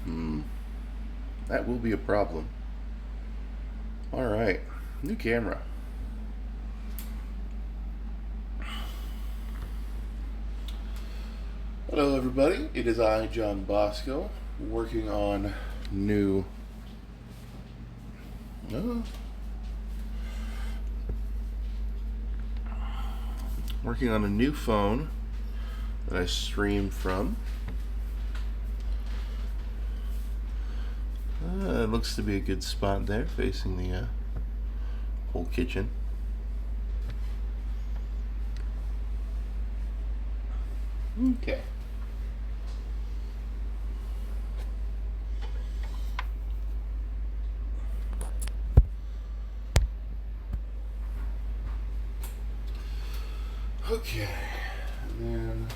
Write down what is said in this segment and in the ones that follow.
Hmm, that will be a problem. Alright, new camera. Hello, everybody. It is I, John Bosco, working on new. Uh, working on a new phone that I stream from. It looks to be a good spot there, facing the whole kitchen. Okay. Okay. And then.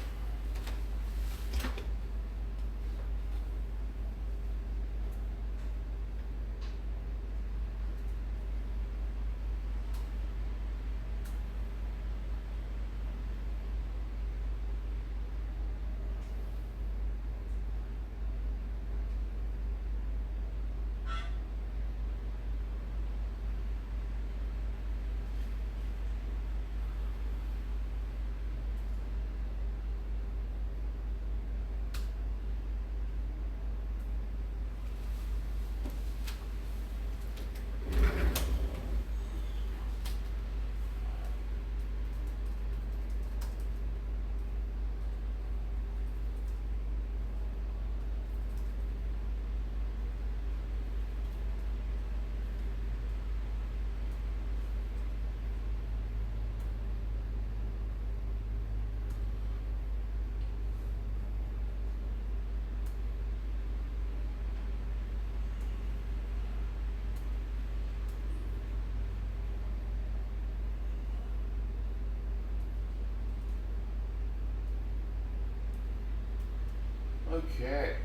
Okay,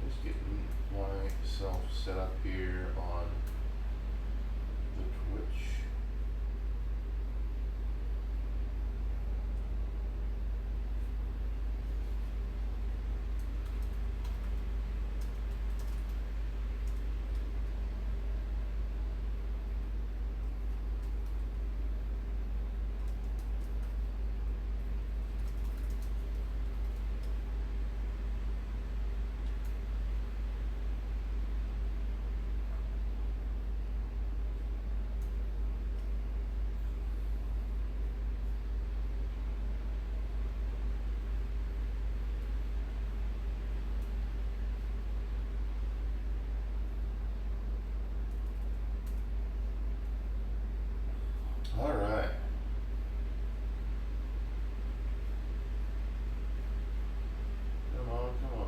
just getting myself set up here on the Twitch. All right. Come on, come on.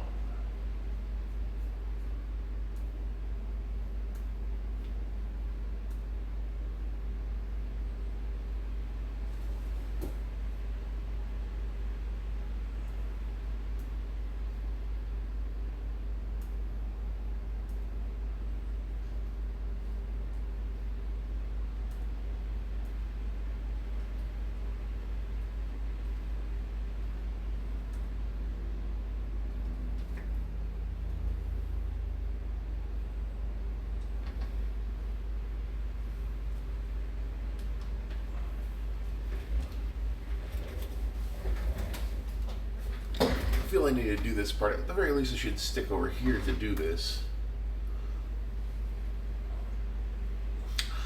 I feel I need to do this part. At the very least, I should stick over here to do this.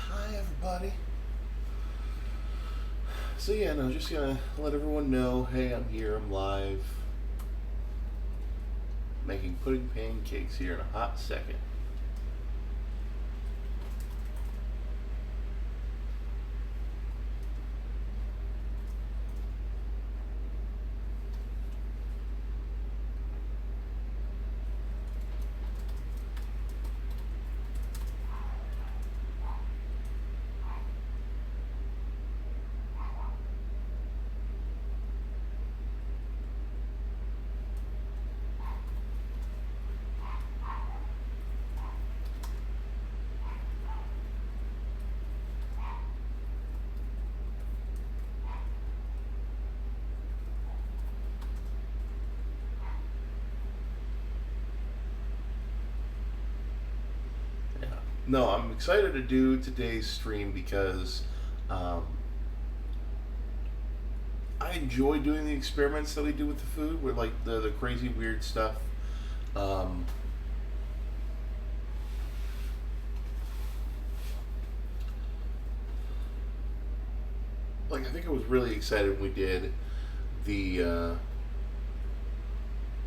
Hi, everybody. So yeah, no, just gonna let everyone know, hey, I'm here, I'm live. Making pudding pancakes here in a hot second. No, I'm excited to do today's stream because um, I enjoy doing the experiments that we do with the food, with like the crazy weird stuff. Um, like I think I was really excited when we did the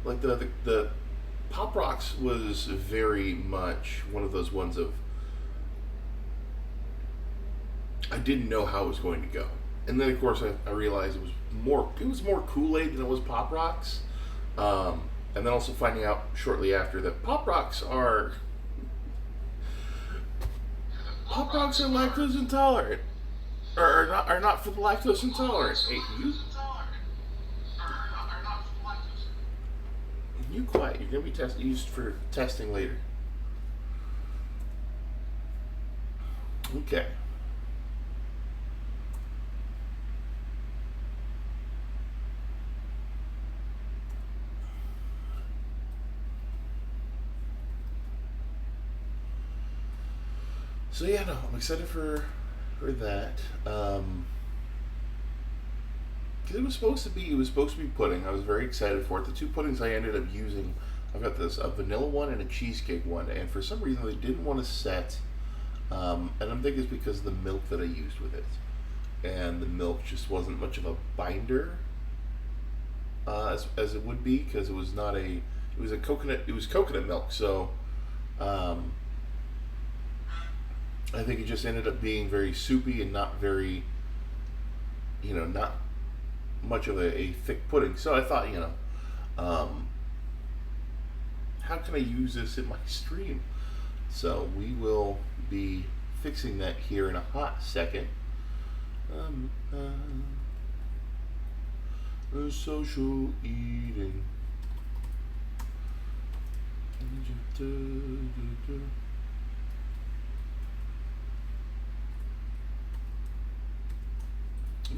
like the Pop Rocks was very much one of those ones of I didn't know how it was going to go, and then of course I realized it was more Kool Aid than it was Pop Rocks, and then also finding out shortly after that Pop Rocks are lactose intolerant, or are not for the lactose intolerant. Hey, you quiet. You're gonna be used for testing later. Okay. So yeah, no, I'm excited for that. It was supposed to be pudding. I was very excited for it. The two puddings I ended up using, I've got this a vanilla one and a cheesecake one, and for some reason they didn't want to set. And I'm thinking it's because of the milk that I used with it, and the milk just wasn't much of a binder as it would be because it was coconut milk. So um, I think it just ended up being very soupy and not very, not much of a thick pudding. So I thought, um, how can I use this in my stream? So we will be fixing that here in a hot second. Social eating.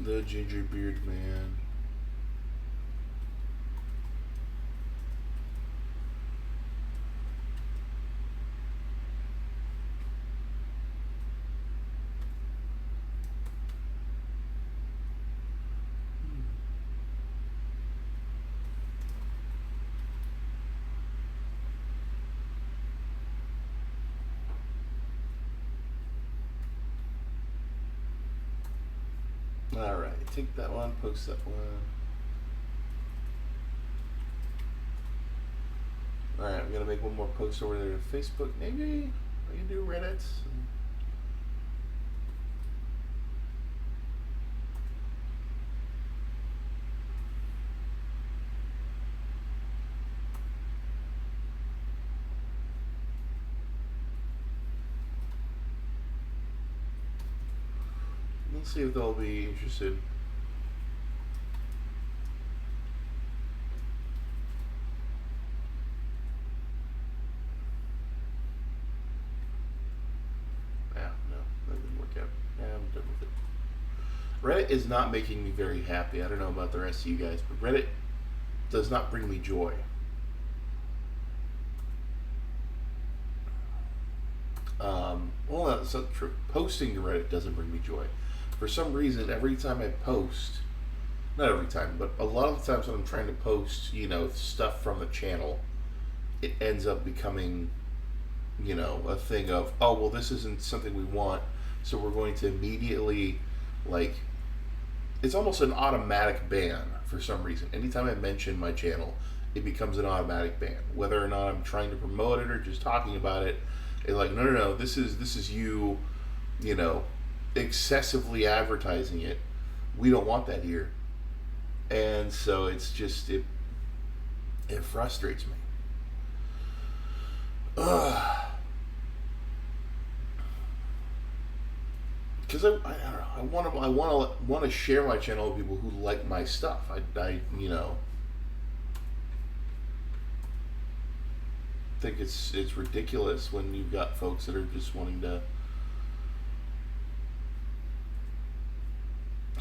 The ginger beard man. All right, take that one, post that one. All right, I'm gonna make one more post over there to Facebook. Maybe I can do Reddit. Let's see if they'll be interested. No, that didn't work out. I'm done with it. Reddit is not making me very happy. I don't know about the rest of you guys, but Reddit does not bring me joy. Well, that's not true. Posting to Reddit doesn't bring me joy. For some reason, every time I post, not every time, but a lot of the times when I'm trying to post, stuff from the channel, it ends up becoming, a thing of, oh, well, this isn't something we want, so we're going to immediately, like, it's almost an automatic ban for some reason. Anytime I mention my channel, it becomes an automatic ban. Whether or not I'm trying to promote it or just talking about it, it's like, no, no, no, this is you, you know, excessively advertising it. We don't want that here. And so it frustrates me. Ugh. Because I don't know. I want to share my channel with people who like my stuff. I think it's ridiculous when you've got folks that are just wanting to.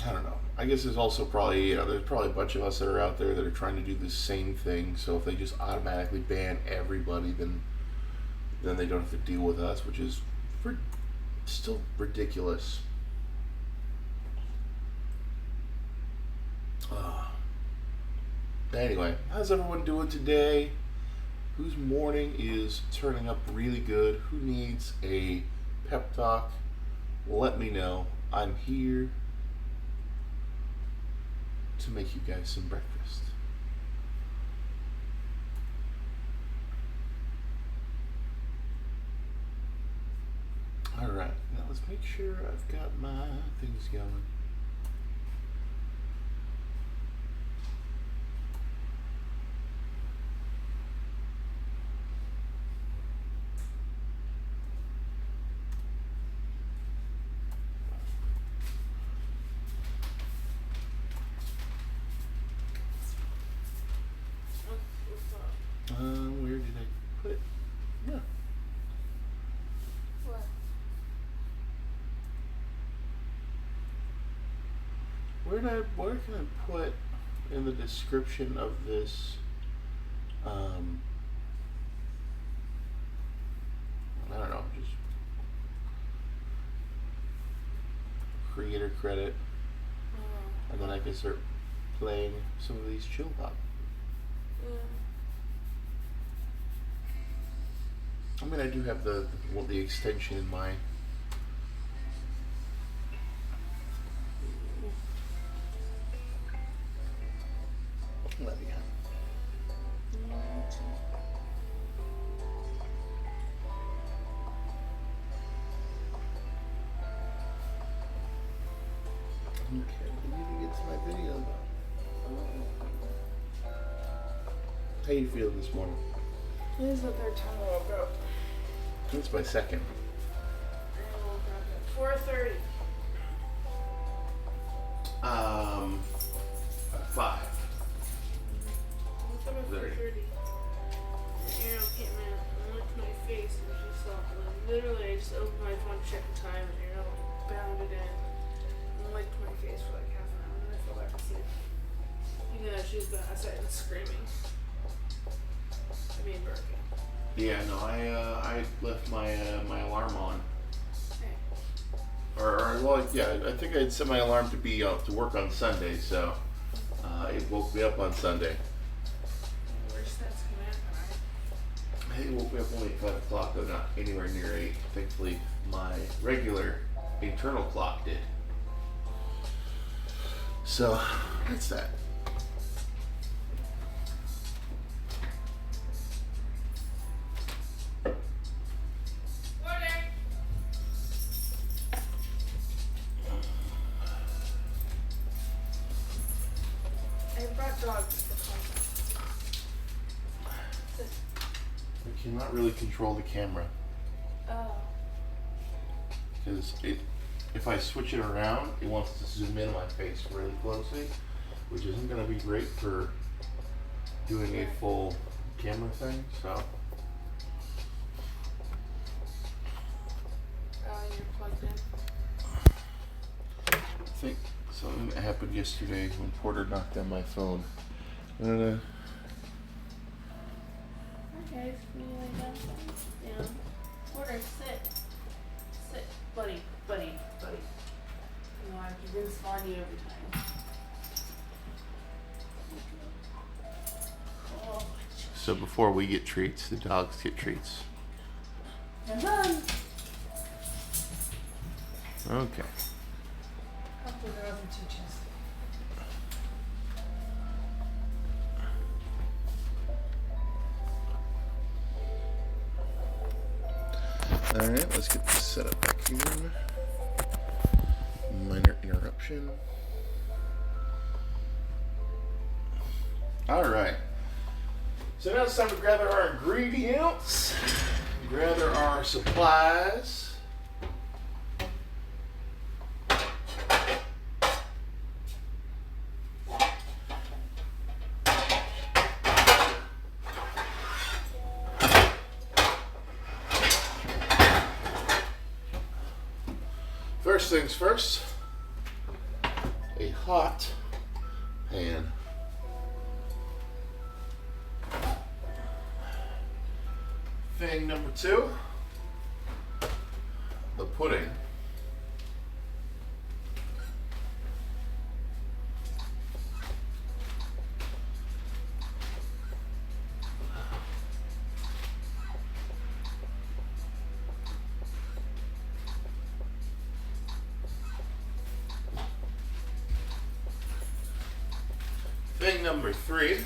I don't know. I guess there's also probably there's probably a bunch of us that are out there that are trying to do the same thing. So if they just automatically ban everybody, then they don't have to deal with us, which is Still ridiculous. Anyway, how's everyone doing today? Whose morning is turning up really good? Who needs a pep talk? Let me know. I'm here to make you guys some breakfast. Alright, now let's make sure I've got my things going. Where did I put it? Yeah. Where can I put in the description of this I don't know, just creator credit, and then I can start playing some of these chill pop. I mean, I do have the extension in mind. Let me have. Okay, we need to get to my video. How you feeling this morning? This is the third time I woke up. It's my second. I woke up at 4:30. 5. I woke up at 4:30. Ariel came in and looked at my face and she saw it. Like, literally, I just opened my phone to check the time and Ariel bounded in and licked my face for like half an hour and then I fell back asleep. Even though she was outside and screaming. I mean, broken. Yeah, no, I left my my alarm on. Hey. Or well, yeah, I think I'd set my alarm to be to work on Sunday, so it woke me up on Sunday. Worst that's come in, It woke me up only at 5 o'clock, though not anywhere near 8. Thankfully, my regular internal clock did. So that's that. I cannot really control the camera. Oh. Because if I switch it around, it wants to zoom in on my face really closely, which isn't going to be great for doing a full camera thing, so. You're plugged in? I think something that happened yesterday when Porter knocked down my phone. Okay, can you lay down? Yeah. Porter, sit. Sit, buddy. You know, I have to respond to you every time. Oh, So before we get treats, the dogs get treats. I'm done. Okay. I'll put her over to chest. Alright, let's get this set up back here. Minor interruption. Alright. So now it's time to gather our ingredients, gather our supplies. First things first, a hot pan. Thing number two, the pudding. Thing number 3,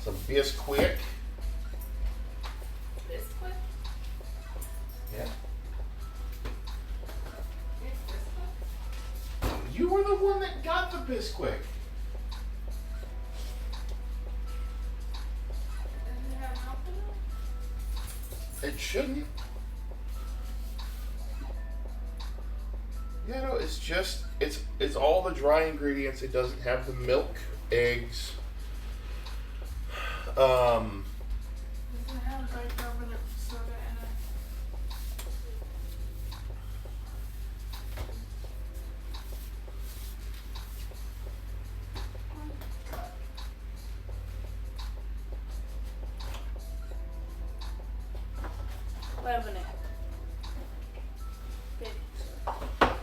some Bisquick. Biscuit? Yeah. It's biscuit? You were the one that got the Bisquick. Does it have milk in it? It shouldn't. Yeah, no, it's just it's all the dry ingredients. It doesn't have the milk, eggs. Does it have bicarbonate soda in it? 11 it. Baby. Yeah.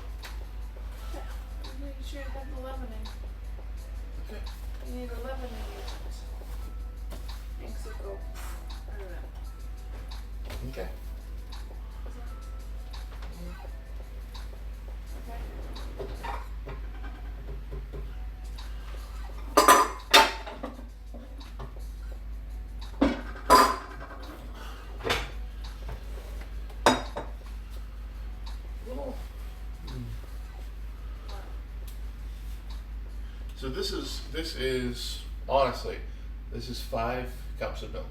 You should have 11 in. Okay. You need 11 ingredients. Makes it go. I don't know. Okay. Okay. Well, so this is honestly, this is 5 cups of milk.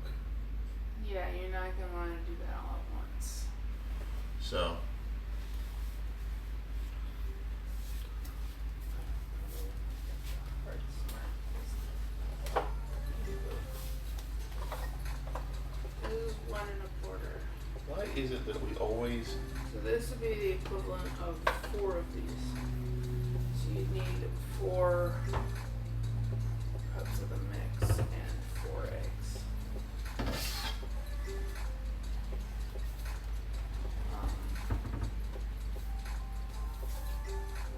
Yeah, you're not gonna want to do that all at once. So. This is 1 1/4. Why is it that we always... So this would be the equivalent of 4 of these. So you'd need 4 cups of the mix and 4 eggs.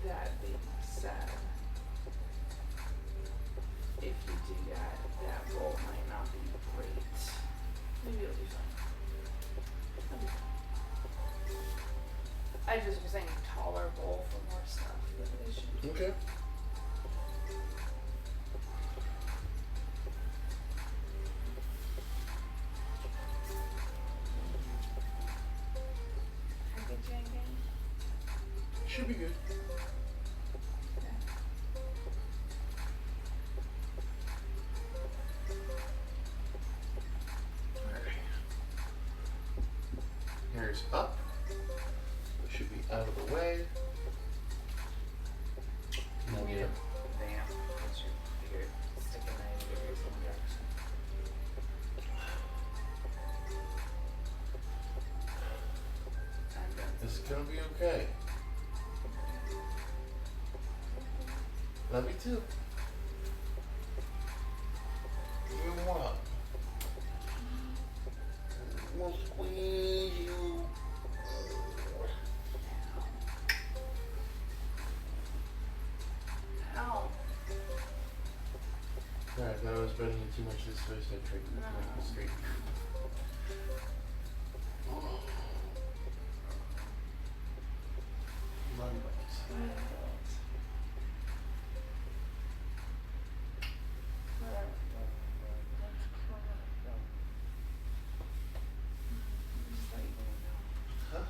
That being said, if you do that, that roll might not be great. Maybe it'll be fine. It'll be fine. I just was saying taller bowl for more stuff, but it should be. Okay. Package again? Should be good. Alright. Here's up. It should be out of the way. You need a vamp. What's your beard? Stick a knife in your some direction. I'm done. This is gonna be okay. Love you too. You want? We'll squeeze you. Ow. Sorry, I thought I was bending you too much this way, so I tried to No. make it straight. Love it. Huh?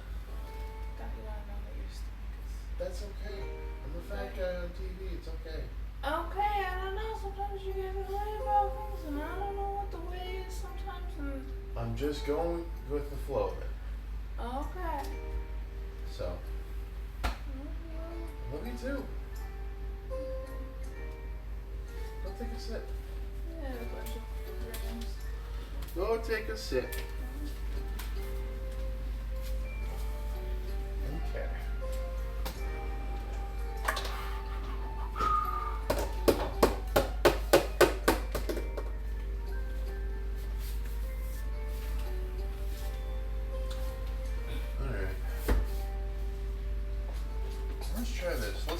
That's okay. I'm a fat guy on TV. It's okay. Okay, I don't know. Sometimes you get annoyed about things, and I don't know what the way is sometimes. And I'm just going with the flow of it. okay. So, love you too. Go take a sip. Yeah, a bunch of rings. Go take a sip. Okay. Alright.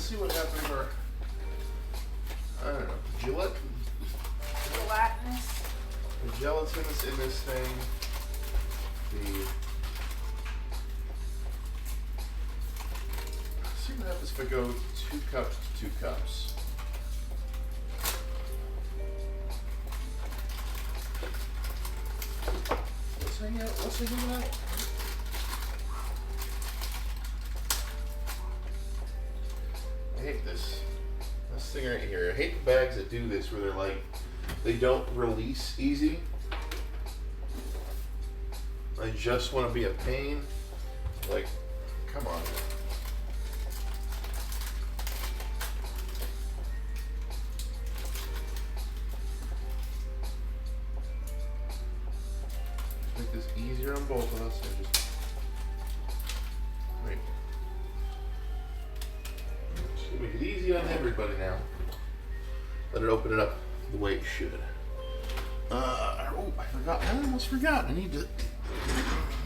see what happens. Or I don't know. Gelatinous. The gelatinous in this thing. See what happens if I go 2 cups to 2 cups. What's hanging out? I hate this. This thing right here. I hate the bags that do this where they're like, they don't release easy. I just want to be a pain. Like, come on. Make this easier on both of us. And just right. Just gonna make it easy on everybody now. Let it open it up the way it should. Oh, I forgot. I almost forgot. I need to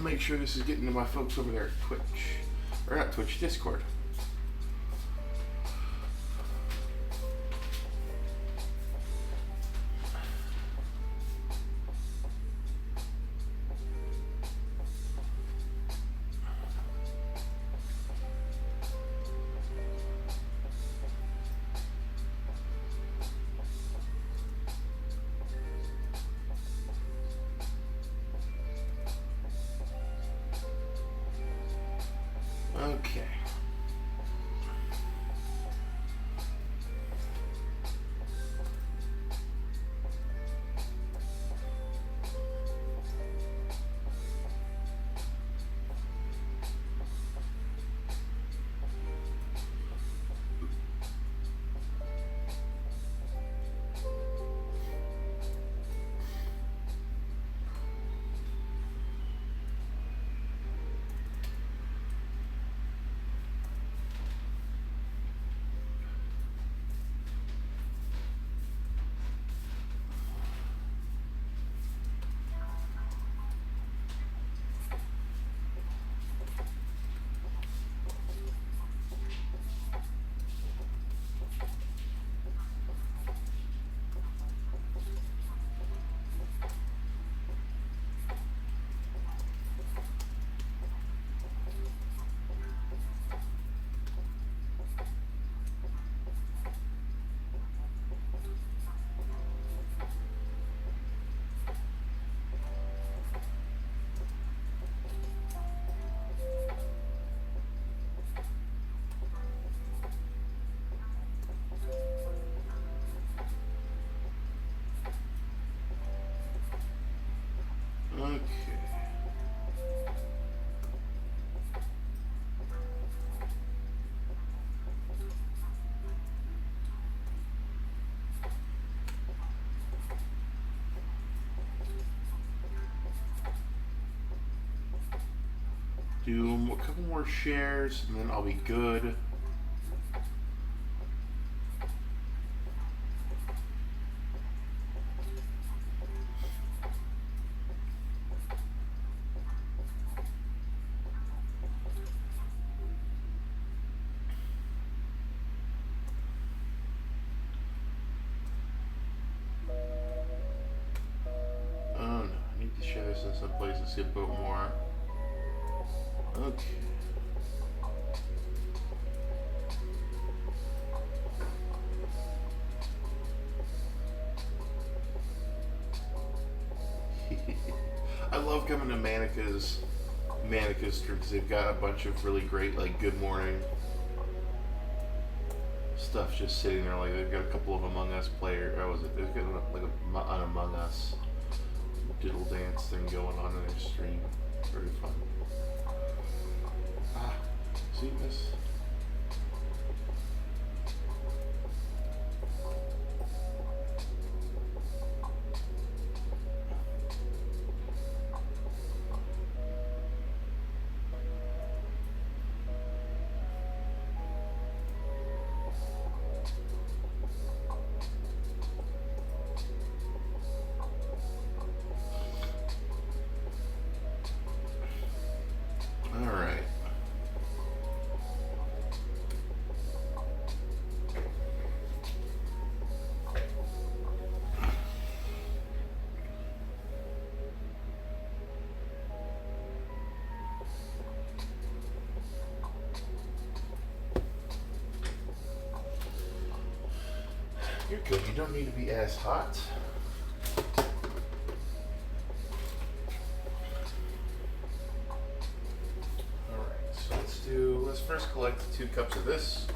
make sure this is getting to my folks over there at Twitch. Or not Twitch, Discord. Okay. Okay. Do a couple more shares and then I'll be good. Oh no, I need to share this in some place to see a bit more. Okay. I love coming to Manica's stream because they've got a bunch of really great like Good Morning stuff just sitting there. Like they've got a couple of Among Us players. Or was it? They've got like an Among Us diddle dance thing going on in their stream. Very fun. See this? good. You don't need to be as hot. Alright, so let's first collect 2 cups of this.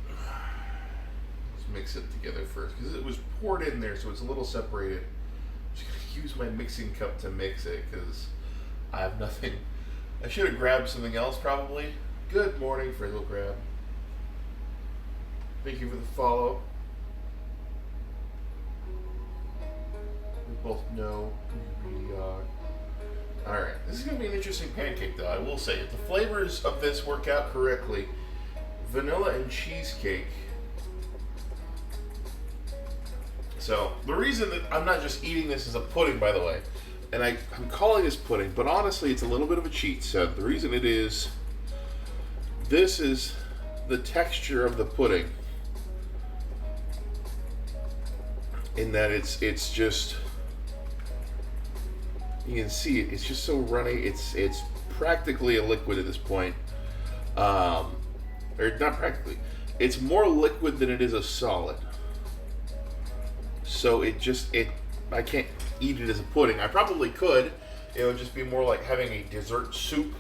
Let's mix it together first, because it was poured in there, so it's a little separated. I'm just going to use my mixing cup to mix it, because I have nothing. I should have grabbed something else, probably. Good morning, Frizzle Crab. Thank you for the follow. We both know who we are. Alright, this is going to be an interesting pancake, though, I will say. If the flavors of this work out correctly, vanilla and cheesecake. So, the reason that I'm not just eating this as a pudding, by the way, and I'm calling this pudding, but honestly, it's a little bit of a cheat. So, the reason it is, this is the texture of the pudding. In that it's just, you can see it, it's just so runny. It's practically a liquid at this point. Or not practically. It's more liquid than it is a solid. So I can't eat it as a pudding. I probably could. It would just be more like having a dessert soup.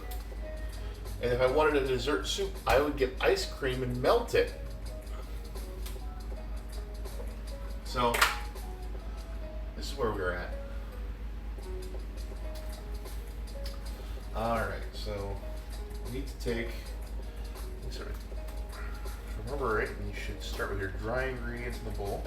And if I wanted a dessert soup, I would get ice cream and melt it. So, this is where we're at. Alright, so we need to take, if I remember right, you should start with your dry ingredients in the bowl.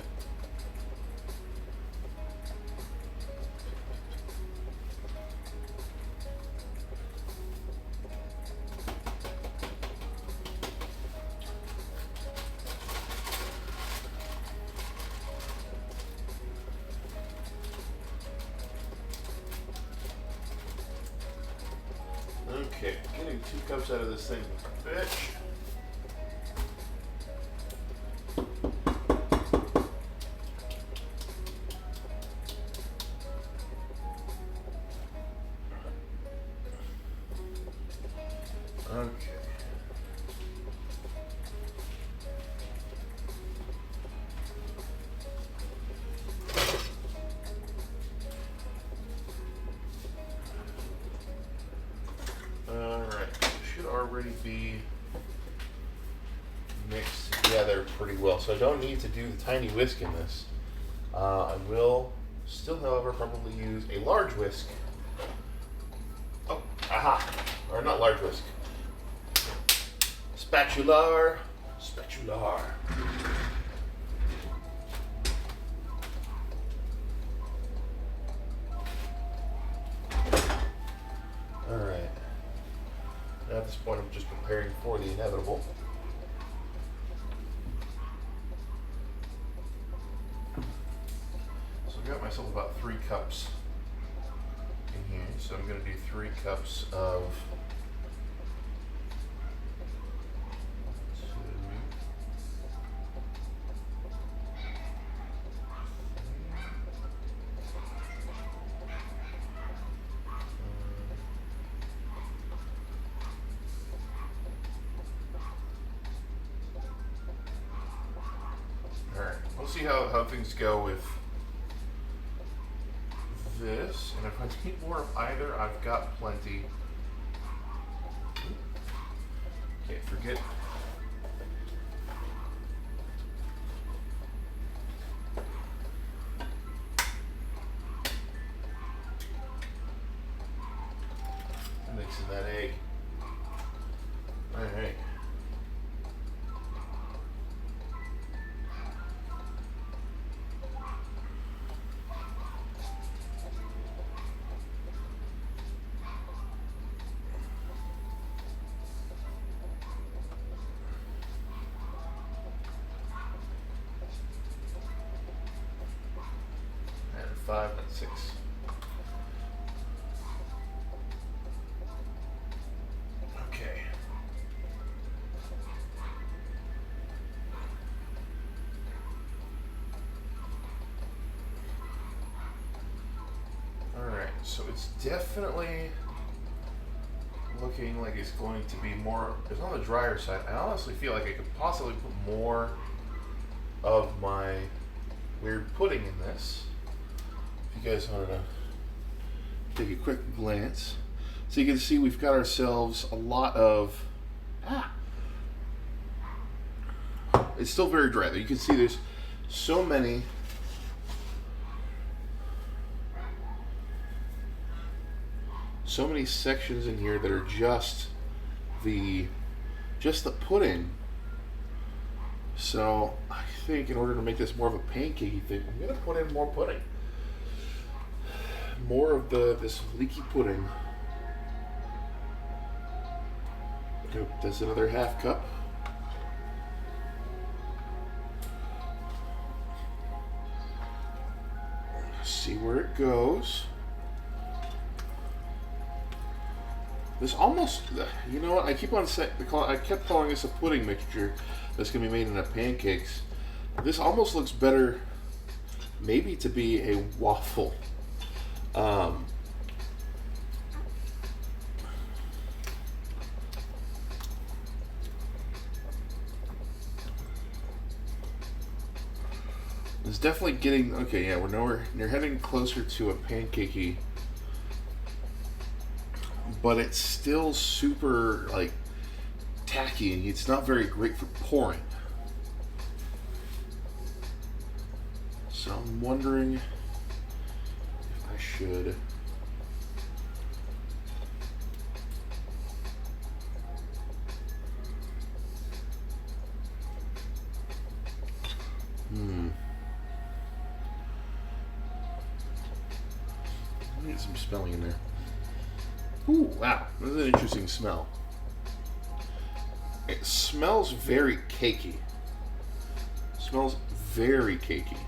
Okay, getting 2 cups out of this thing, bitch. Okay. Alright, should already be mixed together pretty well, so I don't need to do the tiny whisk in this. I will still, however, probably use a large whisk. Oh, aha! Or not large whisk. Spatular. Spatular. Alright. Now at this point I'm just preparing for the inevitable. So I've got myself about 3 cups in here. So I'm going to do 3 cups of we'll see how things go with this, and if I need more of either, I've got plenty. Can't forget. Mixing that egg. Alright. And 5 and 6. Okay. Alright, so it's definitely looking like it's going to be more, it's on the drier side. I honestly feel like I could possibly put more of my weird pudding in this. If you guys wanted to take a quick glance. So you can see we've got ourselves a lot of, it's still very dry though. You can see there's so many sections in here that are just the pudding. So I think in order to make this more of a pancakey thing, I'm gonna put in more pudding. More of this leaky pudding. That's another half cup. See where it goes. This almost, you know what? I keep on saying, I kept calling this a pudding mixture that's gonna be made into pancakes. This almost looks better, maybe to be a waffle. It's definitely getting, okay, yeah, you're heading closer to a pancakey, but it's still super, like, tacky, and it's not very great for pouring. So I'm wondering if I should get some spelling in there. Ooh, wow, this is an interesting smell. It smells very cakey. It smells very cakey.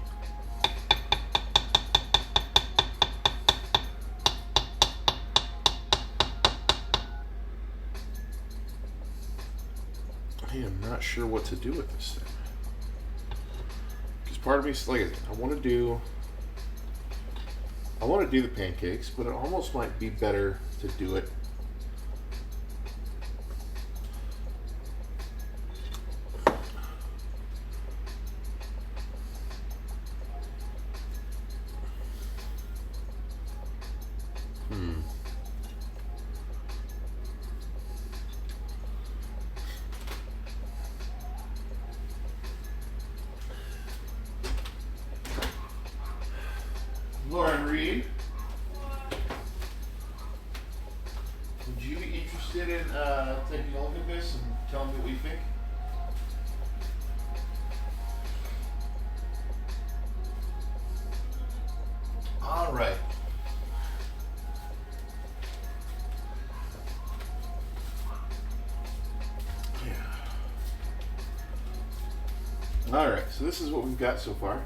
I am not sure what to do with this thing. Because part of me is like, I want to do the pancakes, but it almost might be better to do it Lauren Reed, would you be interested in taking a look at this and telling me what you think? All right. All right, so this is what we've got so far.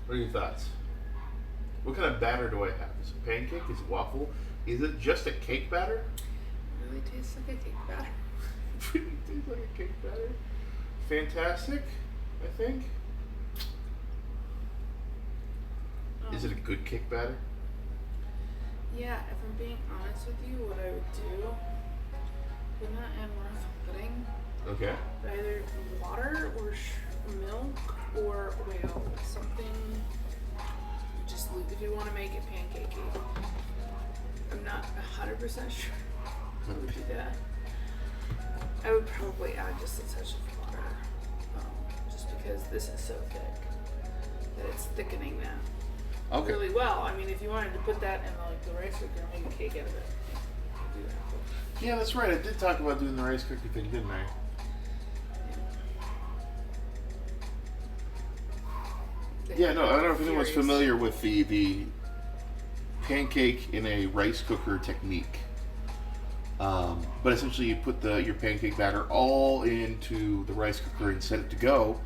What are your thoughts? What kind of batter do I have? Is it pancake? Is it waffle? Is it just a cake batter? It really tastes like a cake batter. It really tastes like a cake batter. Fantastic, I think. Is it a good cake batter? Yeah, if I'm being honest with you, what I would do would not add more of the pudding. Okay. But either water or milk or oil, something. Just if you want to make it pancakey. I'm not 100% sure I would do that. I would probably add just a touch of water, just because this is so thick that it's thickening that really well. I mean, if you wanted to put that in like the rice cooker and make a cake out of it, do that. Yeah, that's right. I did talk about doing the rice cooker thing, didn't I? Yeah, no, I don't know if anyone's familiar with the pancake in a rice cooker technique. But essentially you put your pancake batter all into the rice cooker and set it to go.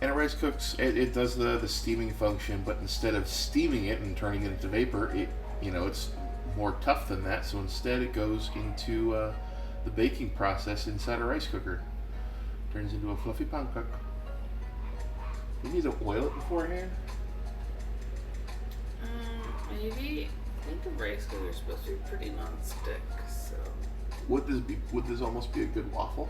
And it rice cooks, it does the steaming function, but instead of steaming it and turning it into vapor, it's more tough than that. So instead it goes into the baking process inside a rice cooker. Turns into a fluffy pancake. You need to oil it beforehand? Maybe. I think the rice cookers are supposed to be pretty non-stick, so. Would this almost be a good waffle?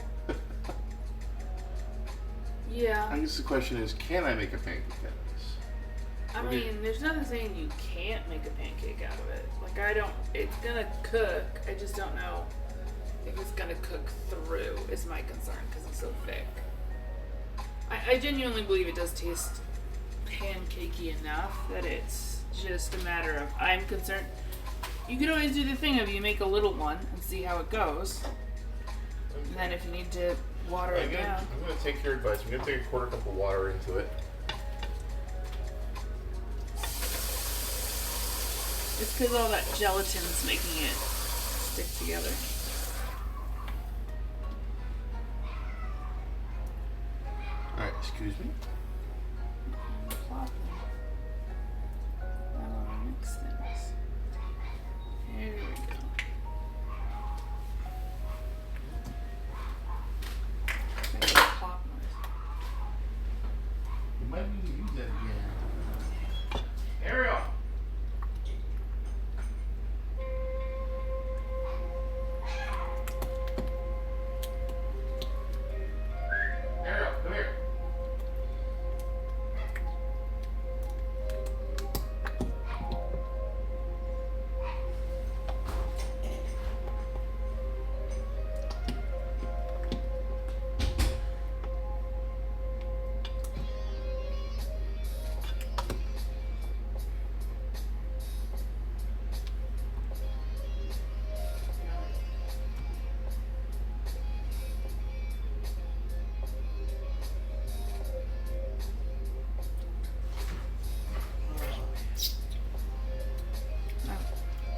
Yeah. I guess the question is, can I make a pancake out of this? I mean, there's nothing saying you can't make a pancake out of it. Like, it's gonna cook. I just don't know if it's gonna cook through, is my concern, because it's so thick. I genuinely believe it does taste pancakey enough that it's just a matter of, I'm concerned. You could always do the thing of you make a little one and see how it goes. And then if you need to water it down. I'm going to take your advice. I'm going to take a quarter cup of water into it. It's because all that gelatin's making it stick together. Alright, excuse me. Plop them. I want to mix things. There we go. Make a plop noise. You might need to use that again. Ariel! Ariel, come here.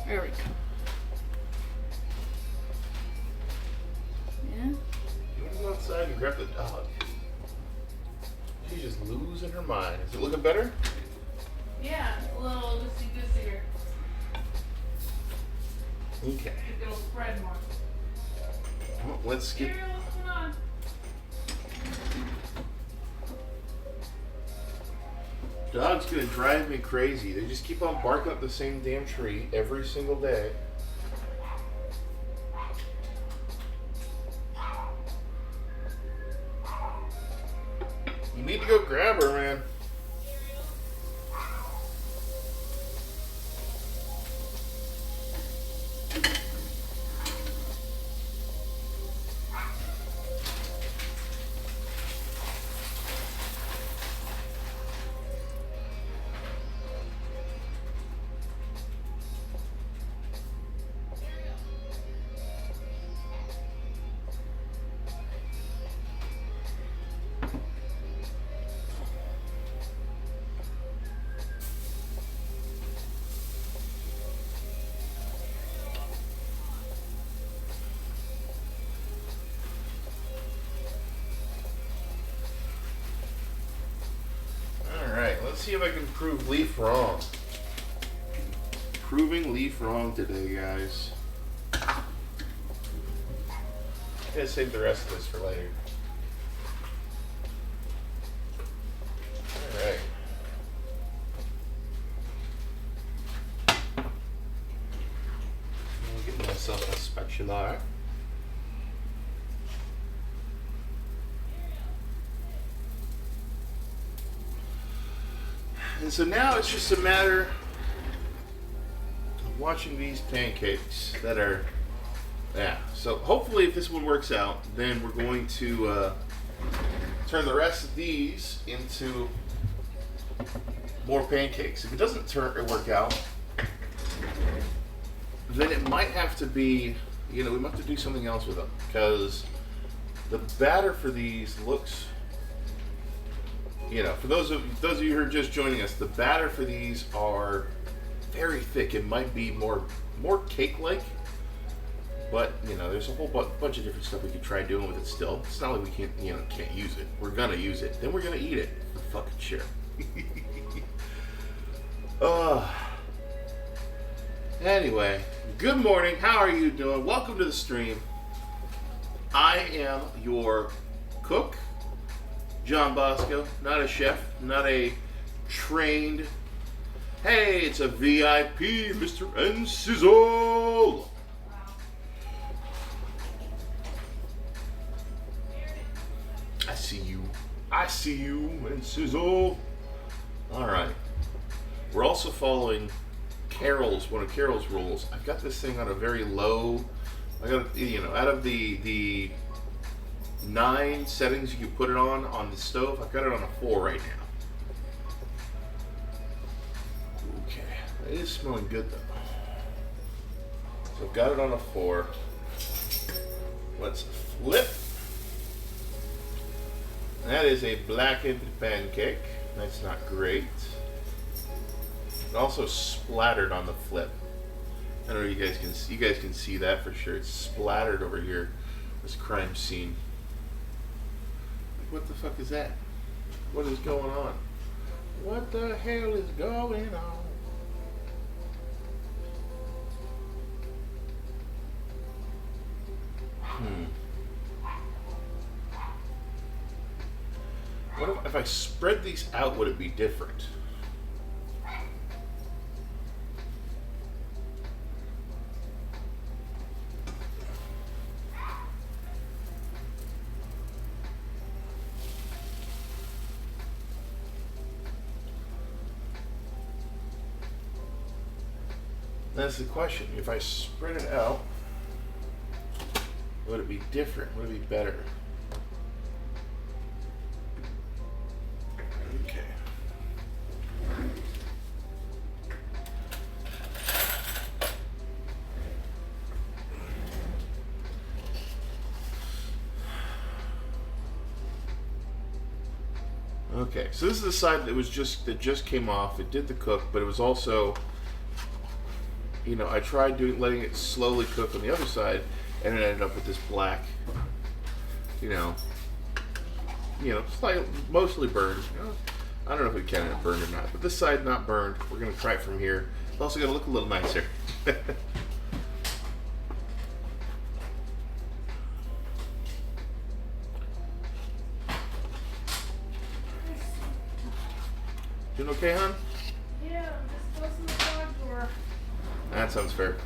There we go. Yeah? You want to go outside and grab the dog? She's just losing her mind. Is it looking better? Yeah, a little loosey-goosey. Okay. It'll spread more. Well, let's get... Ariel, what's going on? Dog's gonna drive me crazy. They just keep on barking up the same damn tree every single day. You need to go grab her, man. Let's see if I can prove Leaf wrong. Proving Leaf wrong today, guys. I'm gonna save the rest of this for later. Alright. I'll get myself a spatula. And so now it's just a matter of watching these pancakes that are, so hopefully if this one works out, then we're going to turn the rest of these into more pancakes. If it doesn't work out, then it might have to be, we might have to do something else with them, because the batter for these looks, for those of you who are just joining us, the batter for these are very thick. It might be more cake-like, but there's a whole bunch of different stuff we could try doing with it. Still, it's not like we can't use it. We're gonna use it. Then we're gonna eat it for fucking sure. Anyway, good morning. How are you doing? Welcome to the stream. I am your cook, John Bosco, not a chef, not a trained. Hey, it's a VIP, Mr. N Sizzle. I see you. I see you, N Sizzle. All right. We're also following Carol's, one of Carol's rules. I've got this thing on a very low. I got, out of the 9 settings you can put it on the stove, I've got it on a 4 right now. Okay, it is smelling good though. So I've got it on a 4. Let's flip. That is a blackened pancake. That's not great. It also splattered on the flip. I don't know if you guys can see that for sure. It's splattered over here. This crime scene. Like, what the fuck is that? What is going on? What the hell is going on? What if I spread these out, would it be different? That's the question. If I spread it out, would it be different? Would it be better? Okay. Okay, so this is the side that just came off. It did the cook, but it was also, I tried letting it slowly cook on the other side, and it ended up with this black, slightly, mostly burned. I don't know if it can have burned or not, but this side not burned. We're gonna try it from here. It's also gonna look a little nicer. Doing okay, hon? Yeah, I'm just closing the dog door. That sounds fair.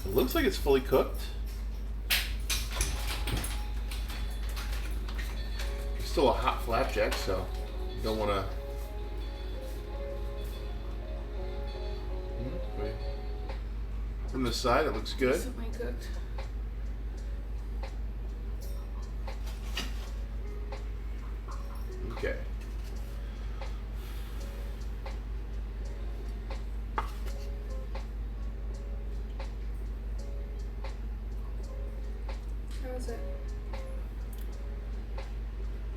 It looks like it's fully cooked. It's still a hot flapjack, so you don't want to. From the side, it looks good. Recently cooked. Okay. How is it?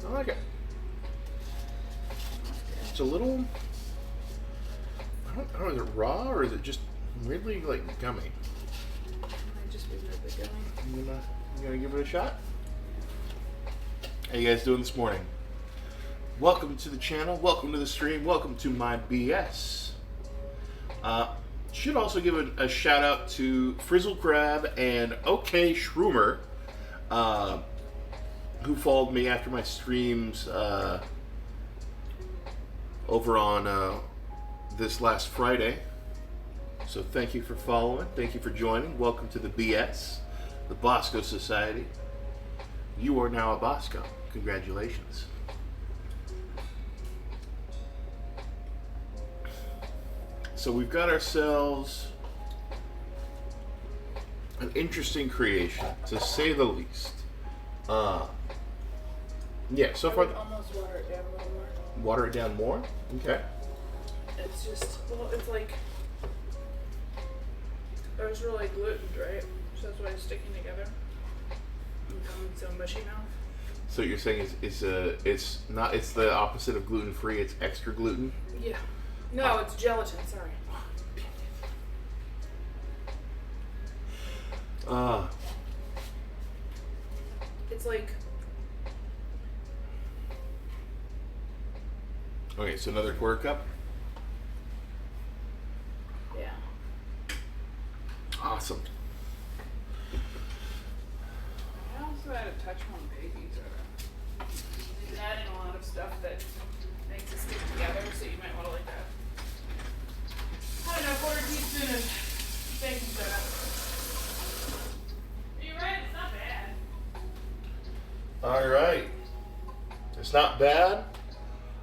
I like it. It's a little. I don't know, is it raw or is it just weirdly like gummy? It might just be really gummy. You gonna give it a shot? How you guys doing this morning? Welcome to the channel. Welcome to the stream. Welcome to my BS. Should also give a shout out to Frizzle Crab and OK Shroomer, who followed me after my streams over on this last Friday. So thank you for following. Thank you for joining. Welcome to the BS, the Bosco Society. You are now a Bosco. Congratulations. So we've got ourselves an interesting creation, to say the least. Yeah, so far. Almost water it down a little more. Water it down more? Okay. It's just, it's like, it's really glutened, right? So that's why it's sticking together. And becoming so mushy now. So you're saying it's the opposite of gluten free. It's extra gluten. Yeah. No, it's gelatin. Sorry. Ah. It's like Okay, so another quarter cup. Yeah. Awesome. I also had a touch on baking soda. He's adding a lot of stuff that makes it stick together, so you might want to like that. I don't know, quarter teaspoon of baking soda. You're right, it's not bad. All right. It's not bad.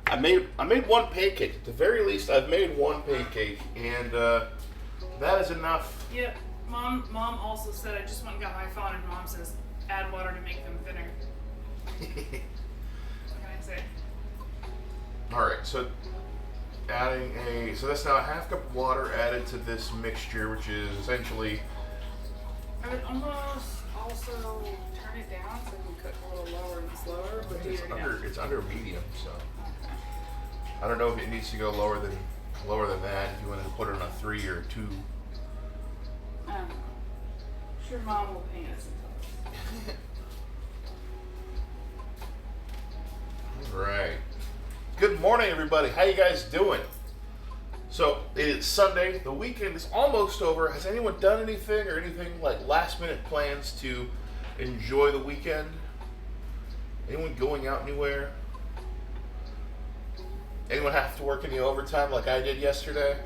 I made one pancake. At the very least, I've made one pancake, and that is enough. Yep. Mom also said, I just went and got my phone, and Mom says, add water to make them thinner. What can I say? All right, so so that's now a half cup of water added to this mixture, which is essentially. I would almost also turn it down so it can cook a little lower and slower, but It's under medium, so I don't know if it needs to go lower than that. If you wanted to put it on a 3 or a 2. I'm sure Mom will paint us in colors. All right. Good morning, everybody. How you guys doing? So it is Sunday. The weekend is almost over. Has anyone done anything or anything like last minute plans to enjoy the weekend? Anyone going out anywhere? Anyone have to work any overtime like I did yesterday?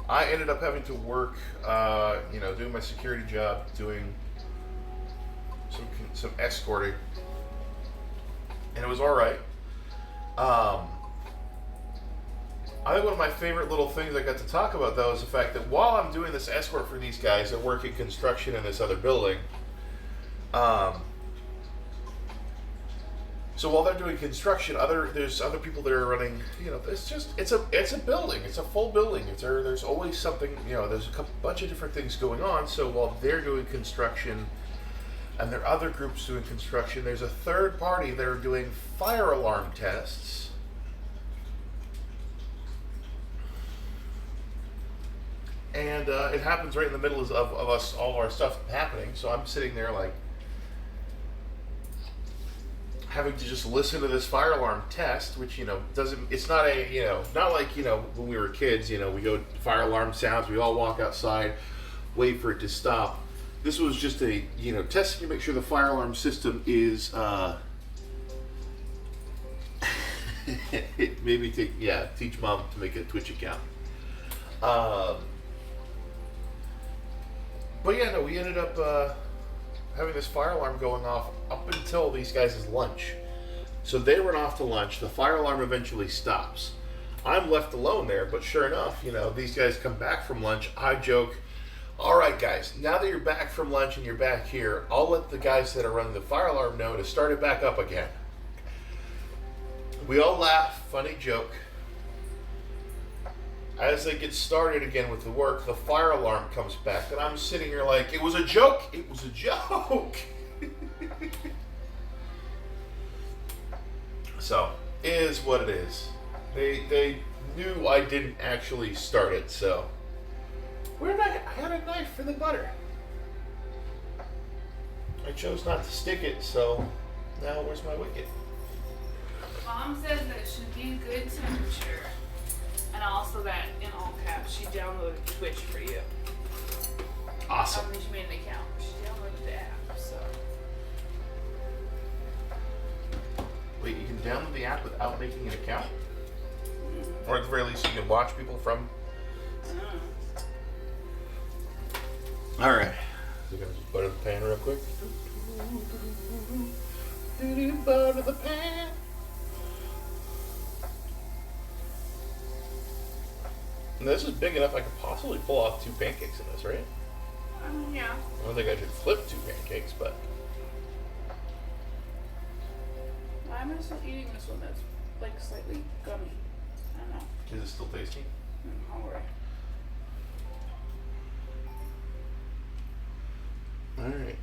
I ended up having to work, doing my security job, doing some escorting, and it was all right. I think one of my favorite little things I got to talk about, though, is the fact that while I'm doing this escort for these guys that work in construction in this other building, so while they're doing construction, there's other people that are running. It's a building. It's a full building. There's always something. There's a bunch of different things going on. So while they're doing construction, and there are other groups doing construction, there's a third party that are doing fire alarm tests. And it happens right in the middle of us, all our stuff happening. So I'm sitting there like having to just listen to this fire alarm test, which it's not not like when we were kids. We go fire alarm sounds, we all walk outside, wait for it to stop. This was just a testing to make sure the fire alarm system is maybe teach Mom to make a Twitch account. But we ended up having this fire alarm going off up until these guys' lunch. So they run off to lunch. The fire alarm eventually stops. I'm left alone there, but sure enough, these guys come back from lunch. I joke, all right, guys, now that you're back from lunch and you're back here, I'll let the guys that are running the fire alarm know to start it back up again. We all laugh, funny joke. As they get started again with the work, the fire alarm comes back, and I'm sitting here like, it was a joke. It was a joke. So, it is what it is. They knew I didn't actually start it, so. I had a knife for the butter. I chose not to stick it, so now where's my wicket? Mom says that it should be a good temperature. And also that, in all caps, she downloaded Twitch for you. Awesome. I mean, she made an account, but she downloaded the app, so. Wait, you can download the app without making an account? Or at the very least, you can watch people from. All right. So we're gonna just butter the pan real quick. Butter the pan. And this is big enough I could possibly pull off 2 pancakes in this, right? Yeah. I don't think I should flip 2 pancakes, but. I'm still eating this one that's like slightly gummy. I don't know. Is it still tasty? I'm hungry. All right.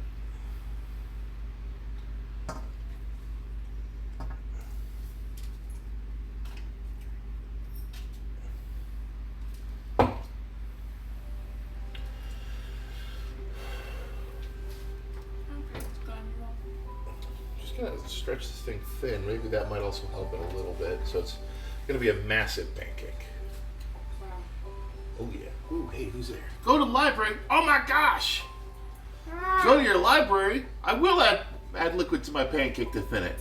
Just gonna stretch this thing thin. Maybe that might also help it a little bit. So it's Gonna be a massive pancake. Wow. Oh yeah. Ooh, hey, who's there? Go to the library. Oh my gosh. Go to your library. I will add liquid to my pancake to thin it.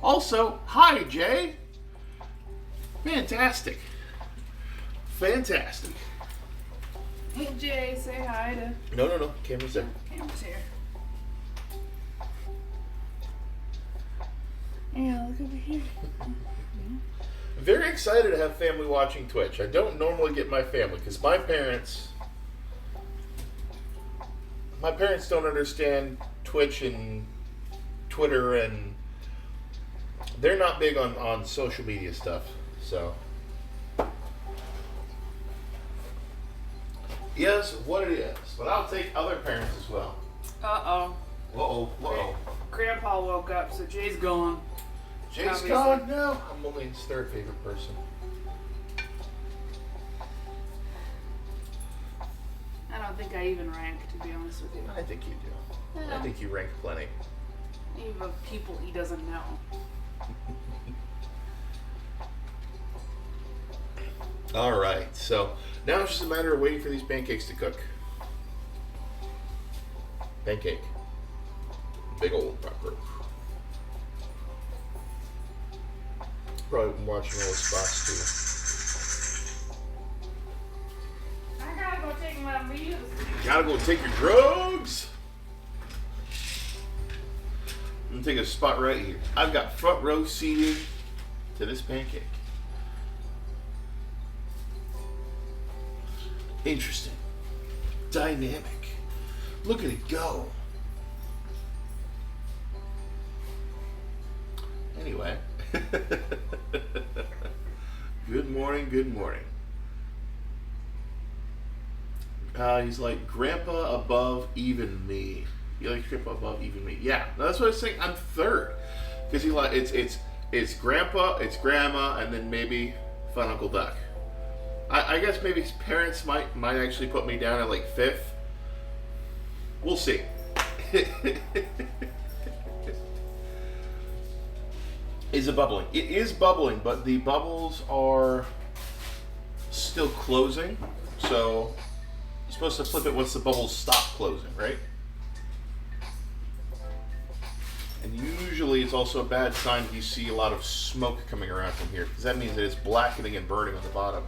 Also, hi Jay. Fantastic. Fantastic. Hey Jay, say hi to. No. Camera's there. Camera's here. Yeah, look over here. I'm very excited to have family watching Twitch. I don't normally get my family because my parents don't understand Twitch and Twitter, and they're not big on social media stuff. So, yes, what it is. But I'll take other parents as well. Uh-oh. Uh-oh. Grandpa woke up, so Jay's gone. Jay's Obviously. gone? No. I'm only his third favorite person. I don't think I even rank, to be honest with you. I think you do. Yeah. I think you rank plenty. Even of people he doesn't know. All right, so now it's just a matter of waiting for these pancakes to cook. Pancake. Big old pepper. Probably been watching all the spots I gotta go take my meals. too. Gotta go take your drugs. I'm gonna take a spot right here. I've got front row seating to this pancake. Interesting. Dynamic. Look at it go. Anyway. Good morning, good morning. He's like Grandpa above even me. You like Grandpa above even me? Yeah, that's what I was saying. I'm third because he like it's Grandpa, it's Grandma, and then maybe Fun Uncle Duck. I guess maybe his parents might actually put me down at like fifth. We'll see. Is it bubbling? It is bubbling, but the bubbles are still closing. So you're supposed to flip it once the bubbles stop closing, right? And usually it's also a bad sign if you see a lot of smoke coming around from here, because that means that it's blackening and burning on the bottom.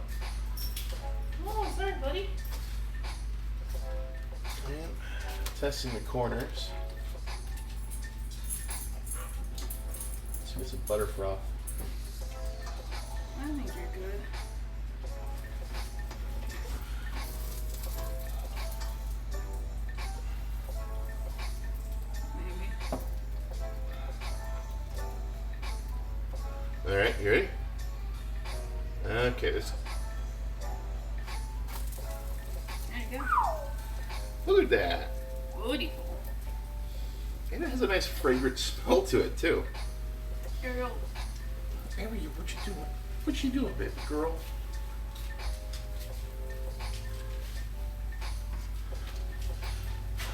Oh, sorry, buddy. And testing the corners. Let's get some butter froth. I think you're good. Maybe. All right, you ready? Okay, this. There you go. Look at that. Beautiful. And it has a nice fragrant smell to it too. Girl. Avery, what you doing? What you doing, baby girl?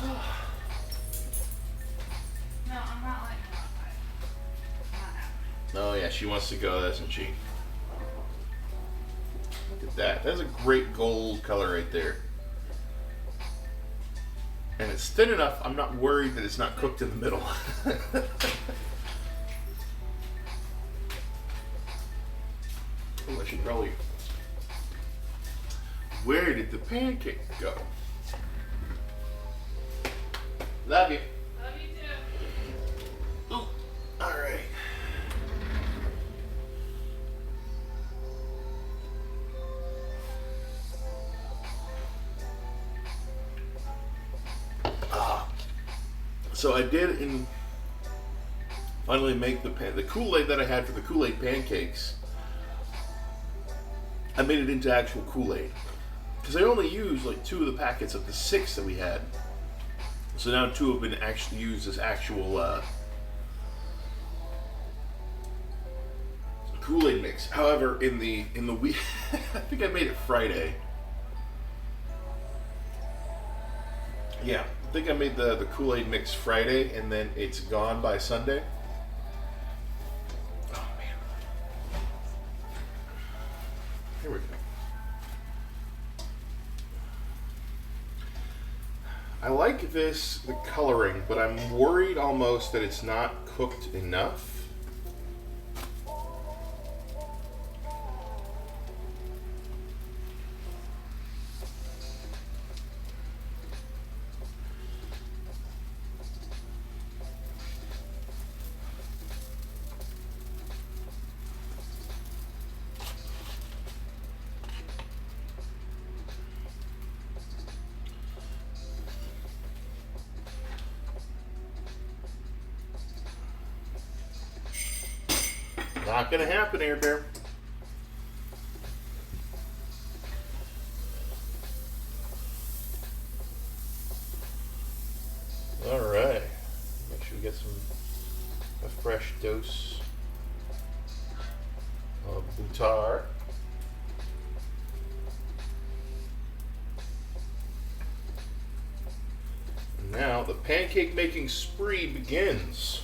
No, I'm not like that. Not happening. Oh yeah, she wants to go, doesn't she? Look at that. That's a great gold color right there. And it's thin enough, I'm not worried that it's not cooked in the middle. Oh, I should probably... Where did the pancake go? Love you. Love you too. Ooh, all right. So I did finally make the Kool-Aid that I had for the Kool-Aid pancakes. I made it into actual Kool-Aid because I only used like 2 of the packets of the 6 that we had. So now 2 have been actually used as actual Kool-Aid mix. However, in the week, I think I made it Friday. Yeah, I think I made the Kool-Aid mix Friday, and then it's gone by Sunday. Oh man. I like this, the coloring, but I'm worried almost that it's not cooked enough. Not gonna happen, Air Bear. All right. Make sure we get a fresh dose of butar. Now the pancake making spree begins.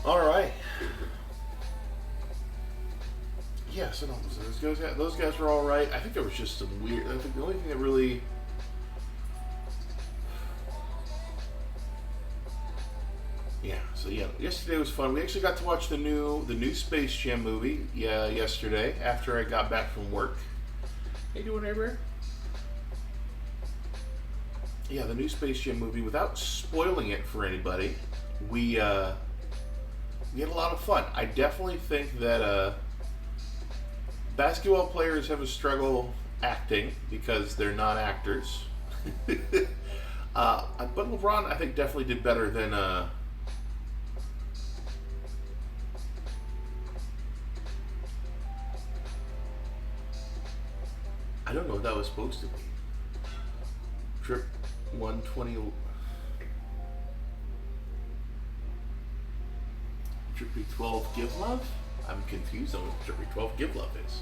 All right. Yeah, so no, those guys were all right. I think there was just some weird. I think the only thing that really. Yeah. So yeah, yesterday was fun. We actually got to watch the new Space Jam movie. Yeah, yesterday after I got back from work. How you doing, Air? Yeah, the new Space Jam movie. Without spoiling it for anybody, we had a lot of fun. I definitely think that basketball players have a struggle acting because they're not actors. But LeBron, I think, definitely did better than. I don't know what that was supposed to be. Trip 120. Trippy 12 Give Love? I'm confused on what Trippy 12 Give Love is.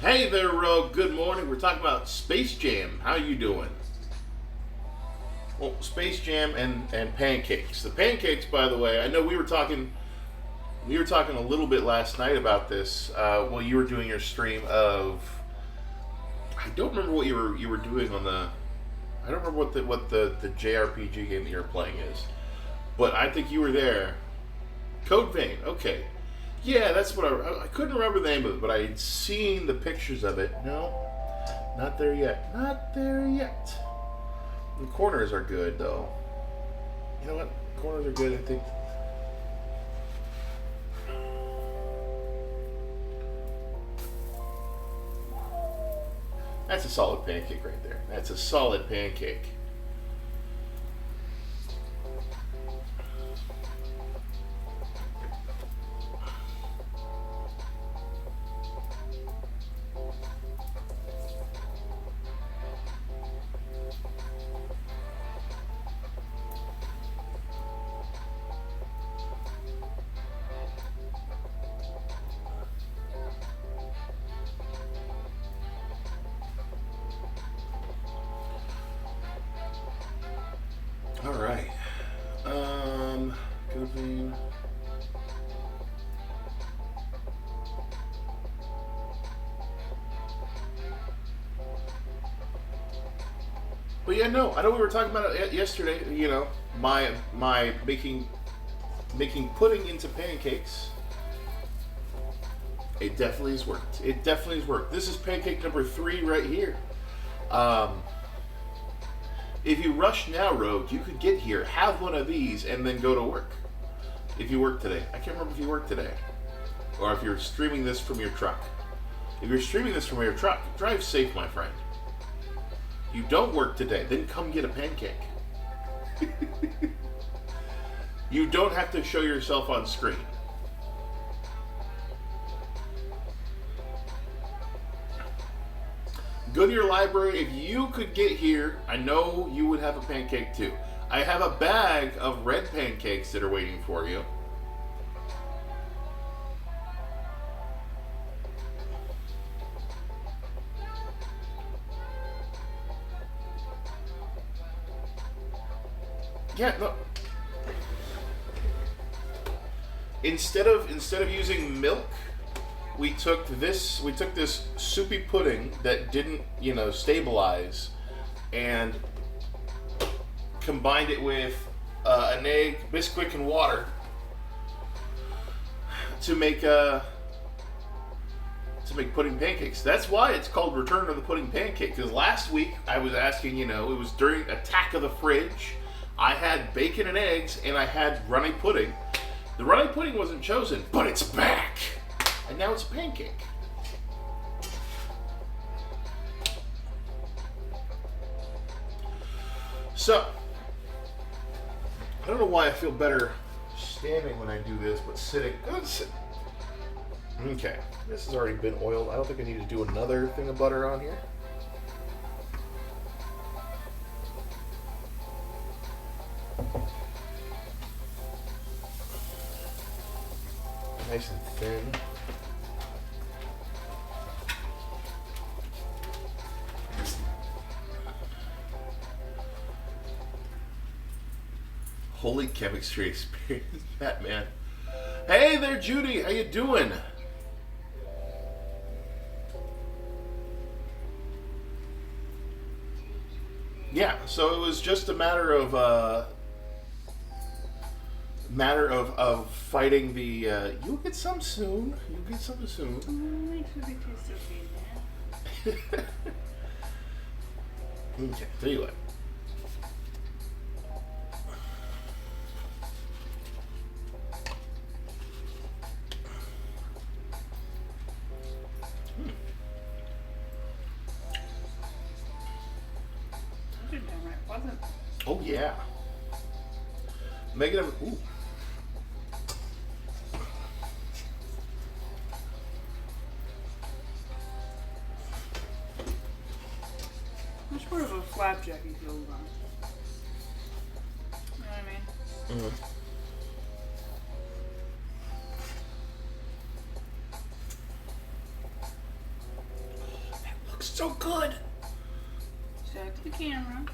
Hey there, Rogue. Good morning. We're talking about Space Jam. How you doing? Well, Space Jam and Pancakes. The Pancakes, by the way, I know we were talking a little bit last night about this. While you were doing your stream of, I don't remember what you were doing on the. I don't remember what the JRPG game that you were playing is, but I think you were there. Code Vein. Okay. Yeah, that's what I couldn't remember the name of it, but I had seen the pictures of it. No, not there yet. Not there yet. The corners are good, though. You know what? Corners are good, I think. That's a solid pancake right there. That's a solid pancake. All right. Good name. But yeah, no, I know we were talking about it yesterday. You know, my making pudding into pancakes. It definitely has worked. It definitely has worked. This is pancake number 3 right here. If you rush now, Rogue, you could get here, have one of these, and then go to work. If you work today. I can't remember if you work today. Or if you're streaming this from your truck. If you're streaming this from your truck, drive safe, my friend. You don't work today, then come get a pancake. You don't have to show yourself on screen. Go to your library. If you could get here, I know you would have a pancake too. I have a bag of red pancakes that are waiting for you. Yeah, no. Instead of using milk, we took this soupy pudding that didn't, stabilize, and combined it with an egg, Bisquick, and water to make pudding pancakes. That's why it's called Return of the Pudding Pancake. Because last week I was asking, it was during Attack of the Fridge. I had bacon and eggs, and I had runny pudding. The runny pudding wasn't chosen, but it's back, and now it's a pancake. So, I don't know why I feel better standing when I do this, but sitting. Okay, this has already been oiled. I don't think I need to do another thing of butter on here. Nice and thin. Holy chemistry experience, Batman. Hey there, Judy. How you doing? Yeah, so it was just a matter of fighting the. You'll get some soon. You'll get some soon. Okay, tell you what. Oh yeah. Make it a ooh. Much more of a flapjack you feel on. You know what I mean? Mm-hmm. That looks so good. Shout out to the camera.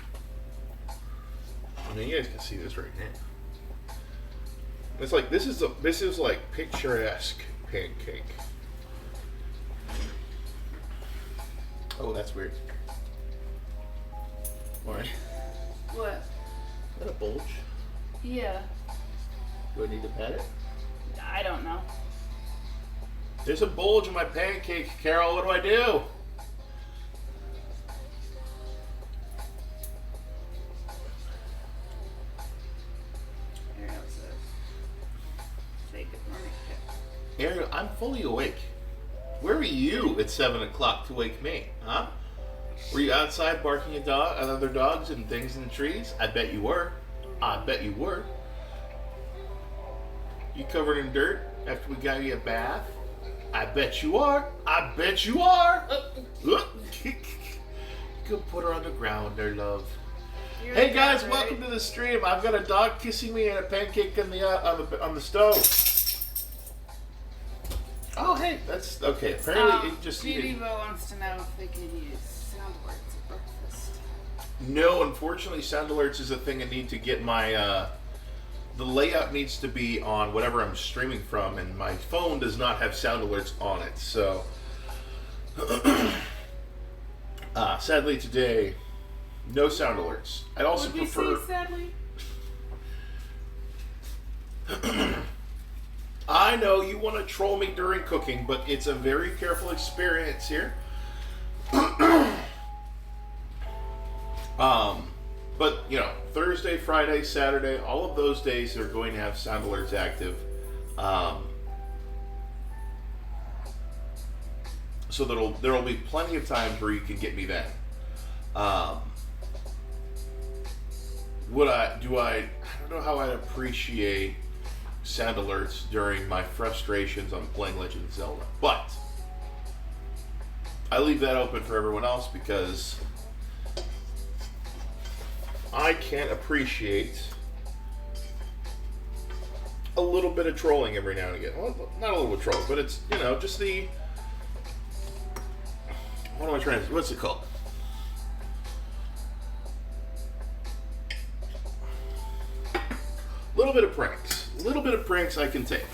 I mean, you guys can see this right now. It's like this is like picturesque pancake. Oh, that's weird. Why? What? Is that a bulge? Yeah. Do I need to pat it? I don't know. There's a bulge in my pancake, Carol. What do I do? Ariel, I'm fully awake. Where were you at 7 o'clock to wake me, huh? Were you outside barking at other dogs and things in the trees? I bet you were. I bet you were. You covered in dirt after we got you a bath? I bet you are. I bet you are. You could put her on the ground there, love. Hey guys, welcome to the stream. I've got a dog kissing me and a pancake on the stove. Oh, hey, that's okay. Apparently, it just. Vivo wants to know if they can use sound alerts at breakfast. No, unfortunately, sound alerts is a thing I need to get my. The layout needs to be on whatever I'm streaming from, and my phone does not have sound alerts on it. So, sadly today, no sound alerts. I'd also prefer. What did you say, sadly? I know you want to troll me during cooking, but it's a very careful experience here. But, Thursday, Friday, Saturday, all of those days are going to have sound alerts active. So there'll be plenty of times where you can get me then. I don't know how I'd appreciate sound alerts during my frustrations on playing Legend of Zelda, but I I leave that open for everyone else because I can't appreciate a little bit of trolling every now and again. Well, not a little bit of trolling, but it's, just the... What am I trying to... What's it called? A little bit of pranks. A little bit of pranks I can take.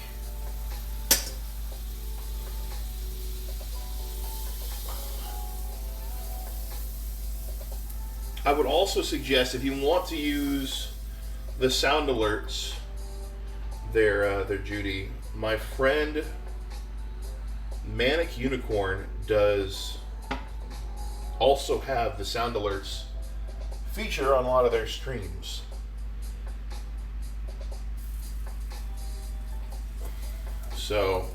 I would also suggest, if you want to use the sound alerts, there, Judy, my friend Manic Unicorn does also have the sound alerts feature on a lot of their streams. So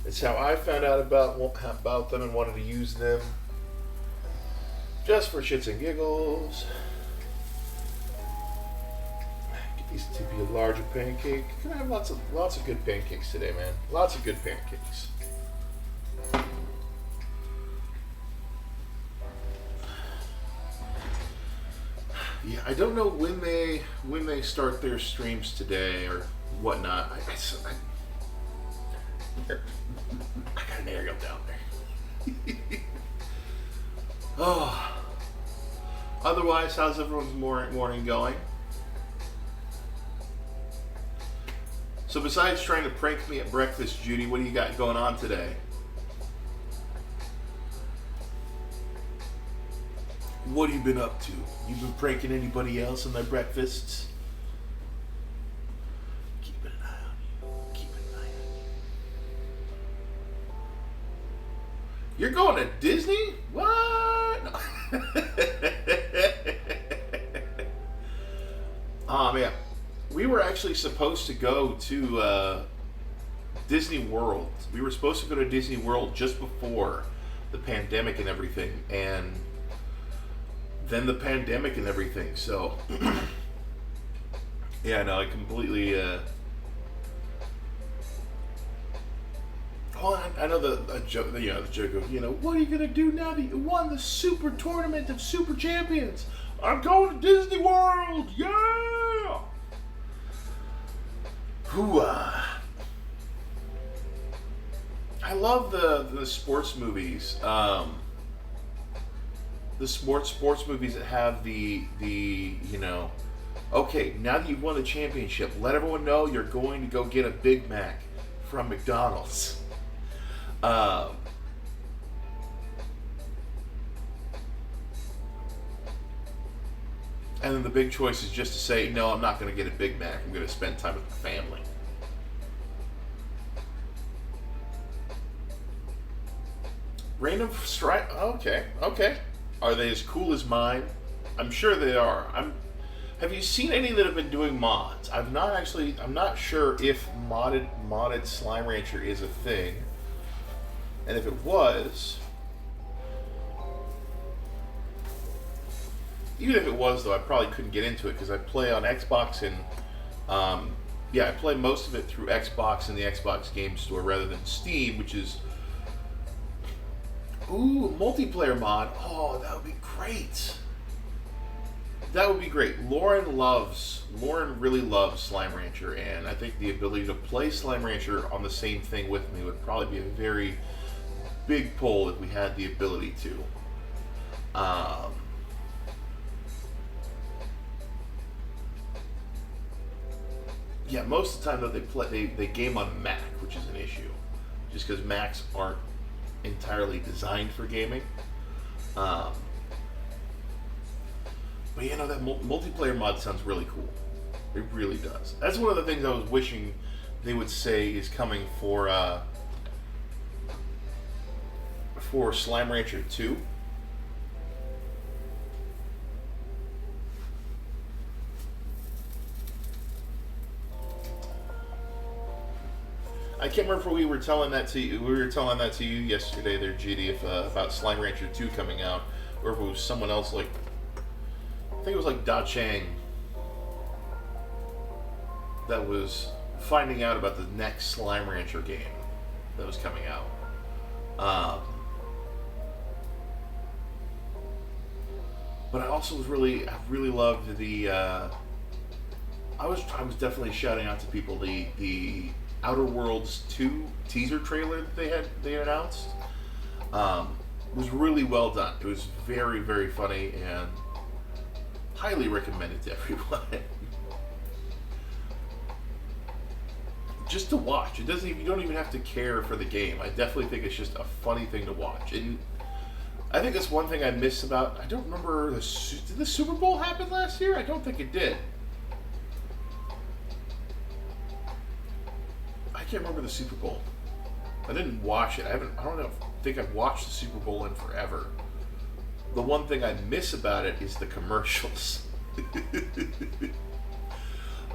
it's how I found out about them and wanted to use them. Just for shits and giggles. Get these to be a larger pancake. Can I have lots of good pancakes today, man? Lots of good pancakes. Yeah, I don't know when they start their streams today or whatnot. I got an aerial down there. Oh. Otherwise, how's everyone's morning going? So besides trying to prank me at breakfast, Judy, what do you got going on today? What have you been up to? You been pranking anybody else on their breakfasts? Keeping an eye on you. Keeping an eye on you. You're going to Disney? What? No. Oh man, we were actually supposed to go to Disney World. We were supposed to go to Disney World just before the pandemic and everything, and then the pandemic and everything. So yeah, no, I completely. Well, I know the joke. The joke of what are you gonna do now that you won the Super Tournament of Super Champions? I'm going to Disney World. Yeah. Hooah. I love the sports movies. The sports movies that have the okay, now that you've won the championship, let everyone know you're going to go get a Big Mac from McDonald's. And then the big choice is just to say, no, I'm not going to get a Big Mac. I'm going to spend time with my family. Random strike. Okay. Are they as cool as mine? I'm sure they are. Have you seen any that have been doing mods? I'm not sure if modded Slime Rancher is a thing. And if it was, even if it was though, I probably couldn't get into it because I play on Xbox and I play most of it through Xbox and the Xbox Game Store rather than Steam, which is multiplayer mod. Oh, that would be great. That would be great. Lauren really loves Slime Rancher, and I think the ability to play Slime Rancher on the same thing with me would probably be a very big pull if we had the ability to. Yeah, most of the time though they game on Mac, which is an issue, just because Macs aren't entirely designed for gaming. But that multiplayer mod sounds really cool. It really does. That's one of the things I was wishing they would say is coming for Slime Rancher 2. I can't remember if we were telling that to you. We were telling that to you yesterday, there, GD, about Slime Rancher 2 coming out, or if it was someone else. Like, I think it was like Da Chang that was finding out about the next Slime Rancher game that was coming out. Um, but I really loved the. I was definitely shouting out to people the Outer Worlds 2 teaser trailer that they announced. Was really well done. It was very, very funny and highly recommended to everyone. Just to watch. It doesn't. You don't even have to care for the game. I definitely think it's just a funny thing to watch. And I think that's one thing I miss about. I don't remember did the Super Bowl happen last year? I don't think it did. I can't remember the Super Bowl. I didn't watch it. I don't think I've watched the Super Bowl in forever. The one thing I miss about it is the commercials.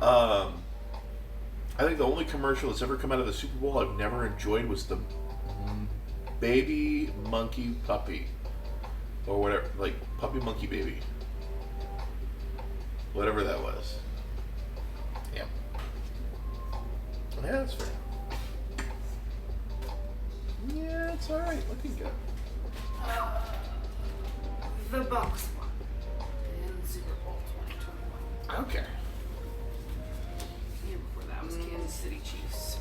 I think the only commercial that's ever come out of the Super Bowl I've never enjoyed was the baby monkey puppy. Or whatever, like puppy monkey baby. Whatever that was. Yeah. Yeah, that's fair. Yeah, it's alright. Looking good. The Bucks won in Super Bowl 2021. Okay. The year before that was Kansas City Chiefs.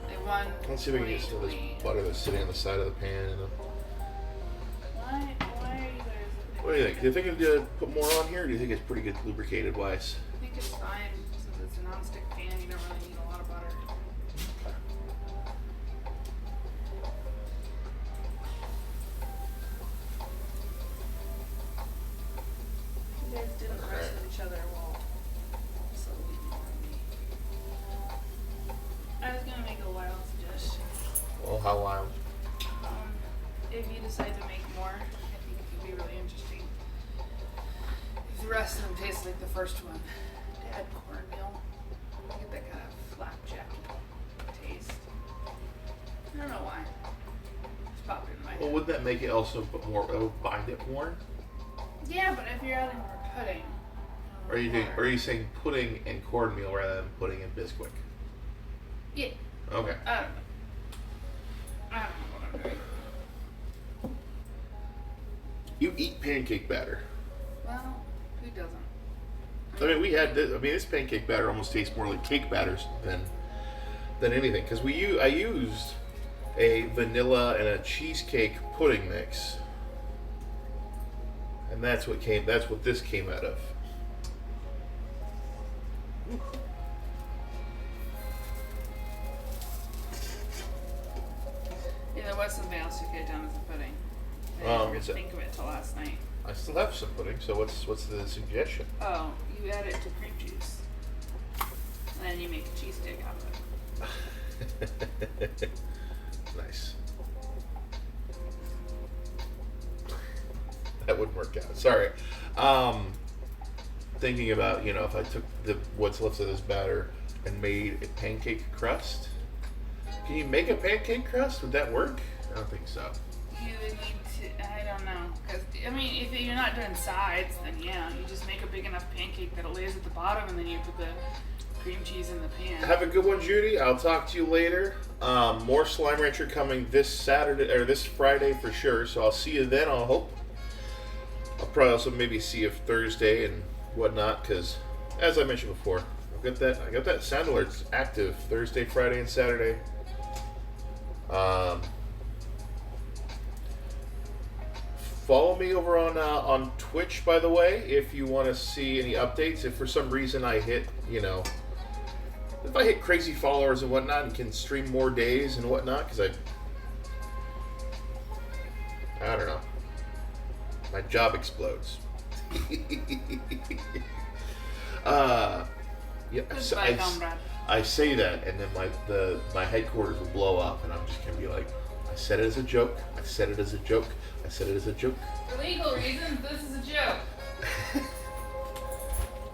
They won. Let's see if we can get some of this butter that's sitting on the side of the pan. Why are you guys? What do you think? Do you think I'd put more on here, or do you think it's pretty good lubricated wise? I think it's fine since it's a non-stick pan. You don't really need a lot of butter. You guys didn't mess with each other well. So we ignored me. I was gonna make a wild suggestion. Well, how wild? If you decide to make more, I think it could be really interesting. If the rest of them taste like the first one, to add cornmeal, get that kind of flapjack taste. I don't know why. Just popped it in my head. Well, would that make it also put more? It would bind it more? Yeah, but if you're adding more pudding. Are you saying pudding and cornmeal rather than pudding and Bisquick? Yeah. Okay. I don't know. I don't know what I'm doing. You eat pancake batter. Well, who doesn't? I mean, this pancake batter almost tastes more like cake batters than anything. Because I used a vanilla and a cheesecake pudding mix, and that's what this came out of. Yeah, there was something else you could have done with the pudding. I didn't think of it till last night. I still have some pudding, so what's the suggestion? Oh, you add it to cream juice. And then you make a cheesesteak out of it. Nice. That wouldn't work out. Sorry. Thinking about, if I took what's left of this batter and made a pancake crust. Can you make a pancake crust? Would that work? I don't think so. You would need to, I don't know. Because, if you're not doing sides, then yeah, you just make a big enough pancake that it lays at the bottom and then you put the cream cheese in the pan. Have a good one, Judy. I'll talk to you later. More Slime Rancher coming this Friday for sure. So I'll see you then, I hope. I'll probably also maybe see you Thursday and whatnot, because as I mentioned before, I got that sound alerts active Thursday, Friday, and Saturday. Follow me over on Twitch, by the way, if you want to see any updates. If for some reason I hit, if I hit crazy followers and whatnot and can stream more days and whatnot, because I don't know, my job explodes. Yeah, I say that, and then my headquarters will blow up, and I'm just gonna be like, I said it as a joke. I said it as a joke. I said it as a joke. For legal reasons, this is a joke.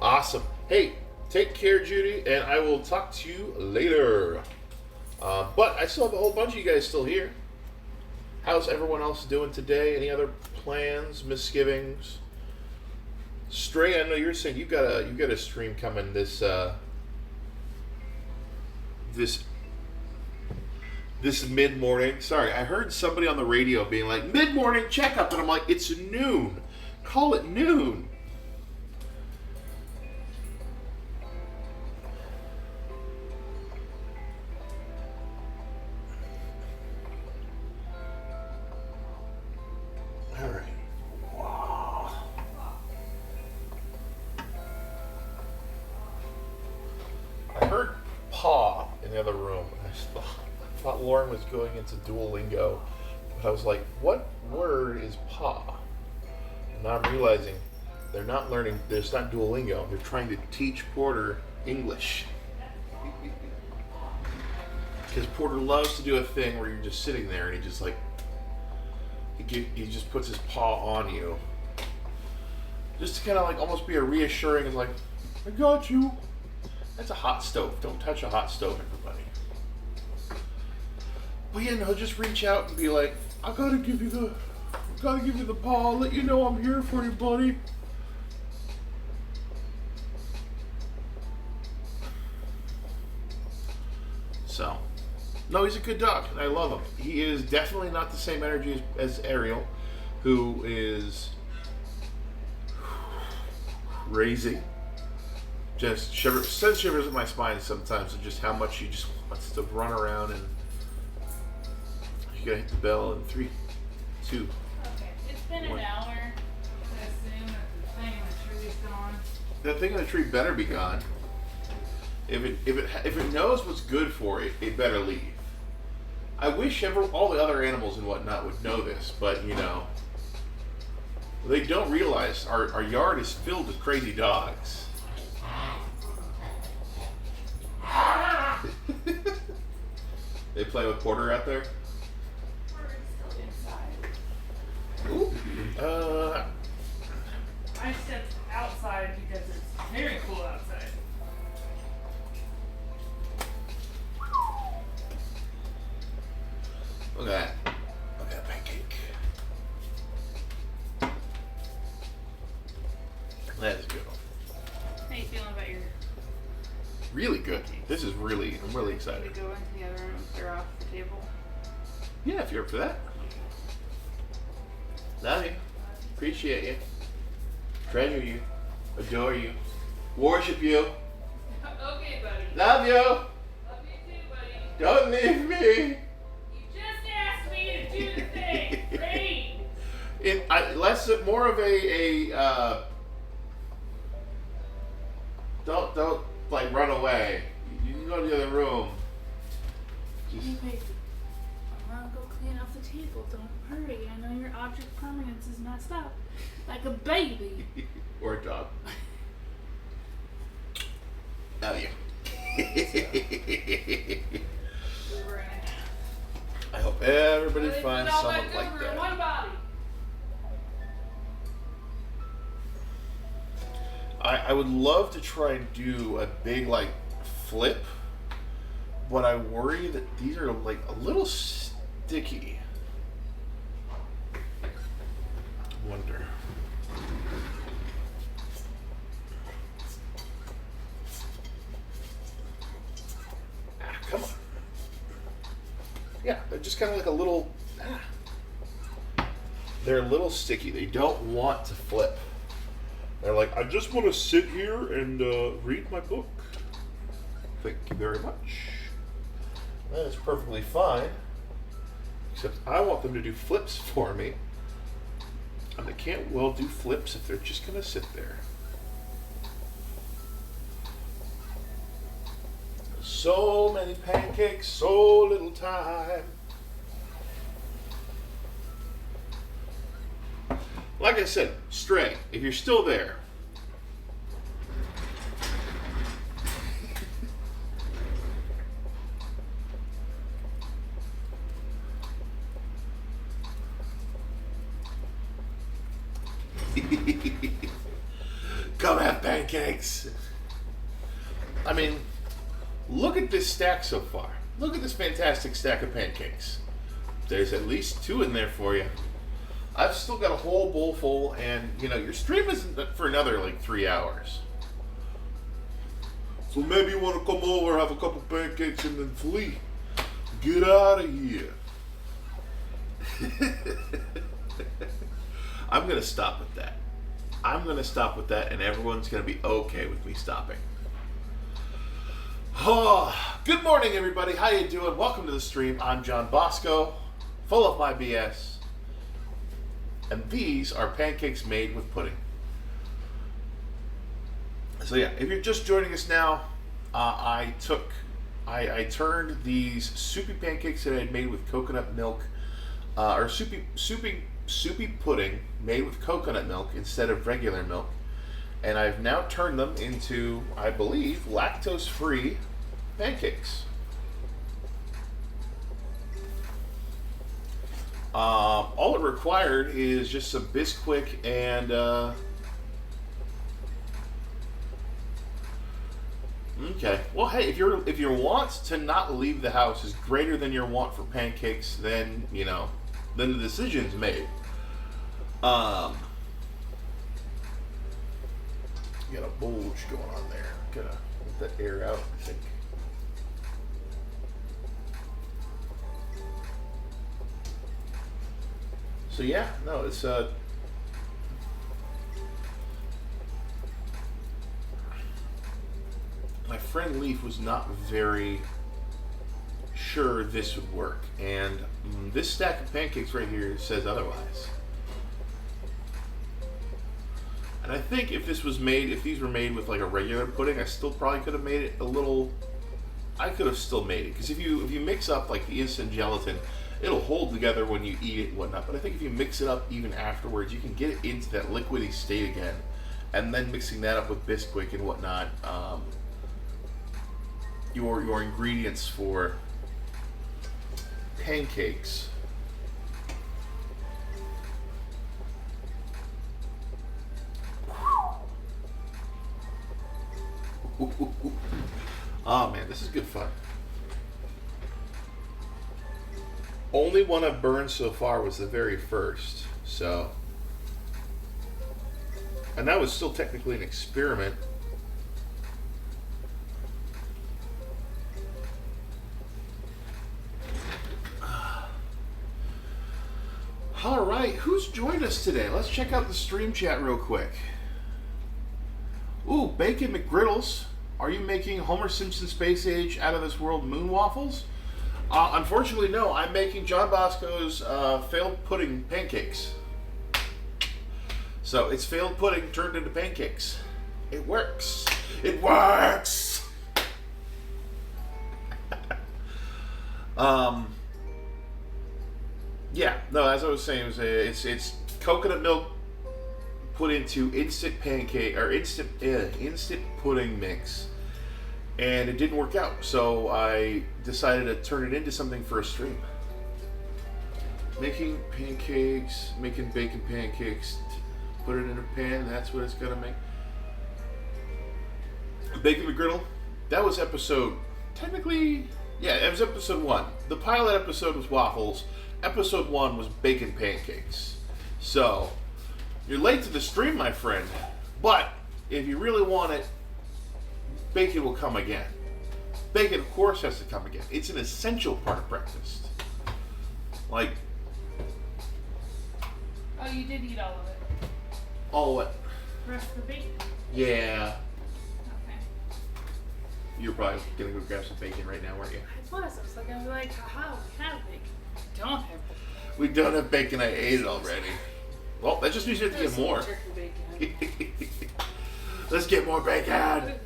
Awesome. Hey, take care, Judy, and I will talk to you later. But I still have a whole bunch of you guys still here. How's everyone else doing today? Any other plans, misgivings? Stray, I know you're saying you got a stream coming this this mid-morning. Sorry, I heard somebody on the radio being like, mid-morning checkup, and I'm like, it's noon. Call it noon. All right. Wow. I heard paw in the other room. I thought Lauren was going into Duolingo, but I was like, what word is paw? And now I'm realizing they're not learning, there's not Duolingo. They're trying to teach Porter English. Because Porter loves to do a thing where you're just sitting there and he just like, he just puts his paw on you. Just to kind of like almost be a reassuring and like, I got you. That's a hot stove. Don't touch a hot stove, everybody. But yeah, no, just reach out and be like, I gotta give you the paw, let you know I'm here for you, buddy. So, no, he's a good dog, and I love him. He is definitely not the same energy as Ariel, who is crazy. Just sends shivers in my spine sometimes of just how much he just wants to run around, and you gotta hit the bell in 3, 2. Okay, it's been an hour. I assume that the thing in the tree is gone. That thing in the tree better be gone. If it knows what's good for it, it better leave. I wish all the other animals and whatnot would know this, but you know, they don't realize our yard is filled with crazy dogs. They play with Porter out there? Porter's still inside. Ooh. I stepped outside because it's very cool outside. Look at that. Look at that pancake. That is good. How you feeling about your Really good. This is I'm really to excited. go into the other room and clear off the table? Yeah, if you're up for that. Love you. Appreciate you. Treasure you. Adore you. Worship you. Okay, buddy. Love you. Love you too, buddy. Don't leave me. You just asked me to do the thing. Great. Less more of a don't like run away. You can go to the other room. Just Hey, baby. I want to go clean off the table. Don't hurry. I know your object permanence is messed up. Like a baby. or a dog. Love you. Over and a half. I hope everybody Really finds put all someone that like goober in that. one body. I would love to try and do a big like flip, but I worry that these are like a little sticky. Wonder. Come on. Yeah, they're just kind of like a little. They're a little sticky. They don't want to flip. They're like, I just want to sit here and read my book. Thank you very much. That is perfectly fine. Except I want them to do flips for me. And they can't well do flips if they're just going to sit there. So many pancakes, so little time. Like I said, Stray, if you're still there. Come have pancakes. I mean, look at this stack so far. Look at this fantastic stack of pancakes. There's at least 2 in there for you. I've still got a whole bowl full, and you know, your stream isn't for another like 3 hours. So maybe you want to come over, have a couple pancakes, and then flee. Get out of here. I'm going to stop with that. I'm going to stop with that, and everyone's going to be okay with me stopping. Oh, good morning, everybody. How you doing? Welcome to the stream. I'm John Bosco, full of my BS. And these are pancakes made with pudding. So yeah, if you're just joining us now, I turned these soupy pancakes that I had made with coconut milk, or soupy pudding made with coconut milk instead of regular milk, and I've now turned them into, I believe, lactose-free pancakes. All it required is just some Bisquick and okay. Well, hey, if your want to not leave the house is greater than your want for pancakes, then the decision's made. Got a bulge going on there. Gotta let that air out, I think. So yeah, no, it's my friend Leaf was not very sure this would work, and this stack of pancakes right here says otherwise. And I think if these were made with like a regular pudding, I still probably could have made it a little. I could have still made it, because if you mix up like the instant gelatin, it'll hold together when you eat it and whatnot. But I think if you mix it up even afterwards, you can get it into that liquidy state again, and then mixing that up with Bisquick and whatnot. Your ingredients for pancakes. Oh man, this is good fun. Only one I've burned so far was the very first, so, and that was still technically an experiment. All right, who's joined us today? Let's check out the stream chat real quick. Ooh, Bacon McGriddles. Are you making Homer Simpson Space Age Out of This World moon waffles? Unfortunately, no. I'm making John Bosco's failed pudding pancakes. So it's failed pudding turned into pancakes. It works. It works. Yeah. No, as I was saying, it's coconut milk put into instant pancake or instant pudding mix. And it didn't work out, so I decided to turn it into something for a stream. Making pancakes, making bacon pancakes, put it in a pan, that's what it's gonna make. Bacon McGriddle, that was episode, technically, yeah, it was episode 1. The pilot episode was waffles, episode 1 was bacon pancakes. So, you're late to the stream, my friend, but if you really want it, bacon will come again. Bacon, of course, has to come again. It's an essential part of breakfast. Like... Oh, you did eat all of it? All what? The rest of the bacon? Yeah. Okay. You're probably gonna go grab some bacon right now, weren't you? I was gonna be like, haha, we have bacon. Don't have bacon. We don't have bacon, I ate it already. Well, that just means you have to get more. Turkey bacon. Let's get more bacon!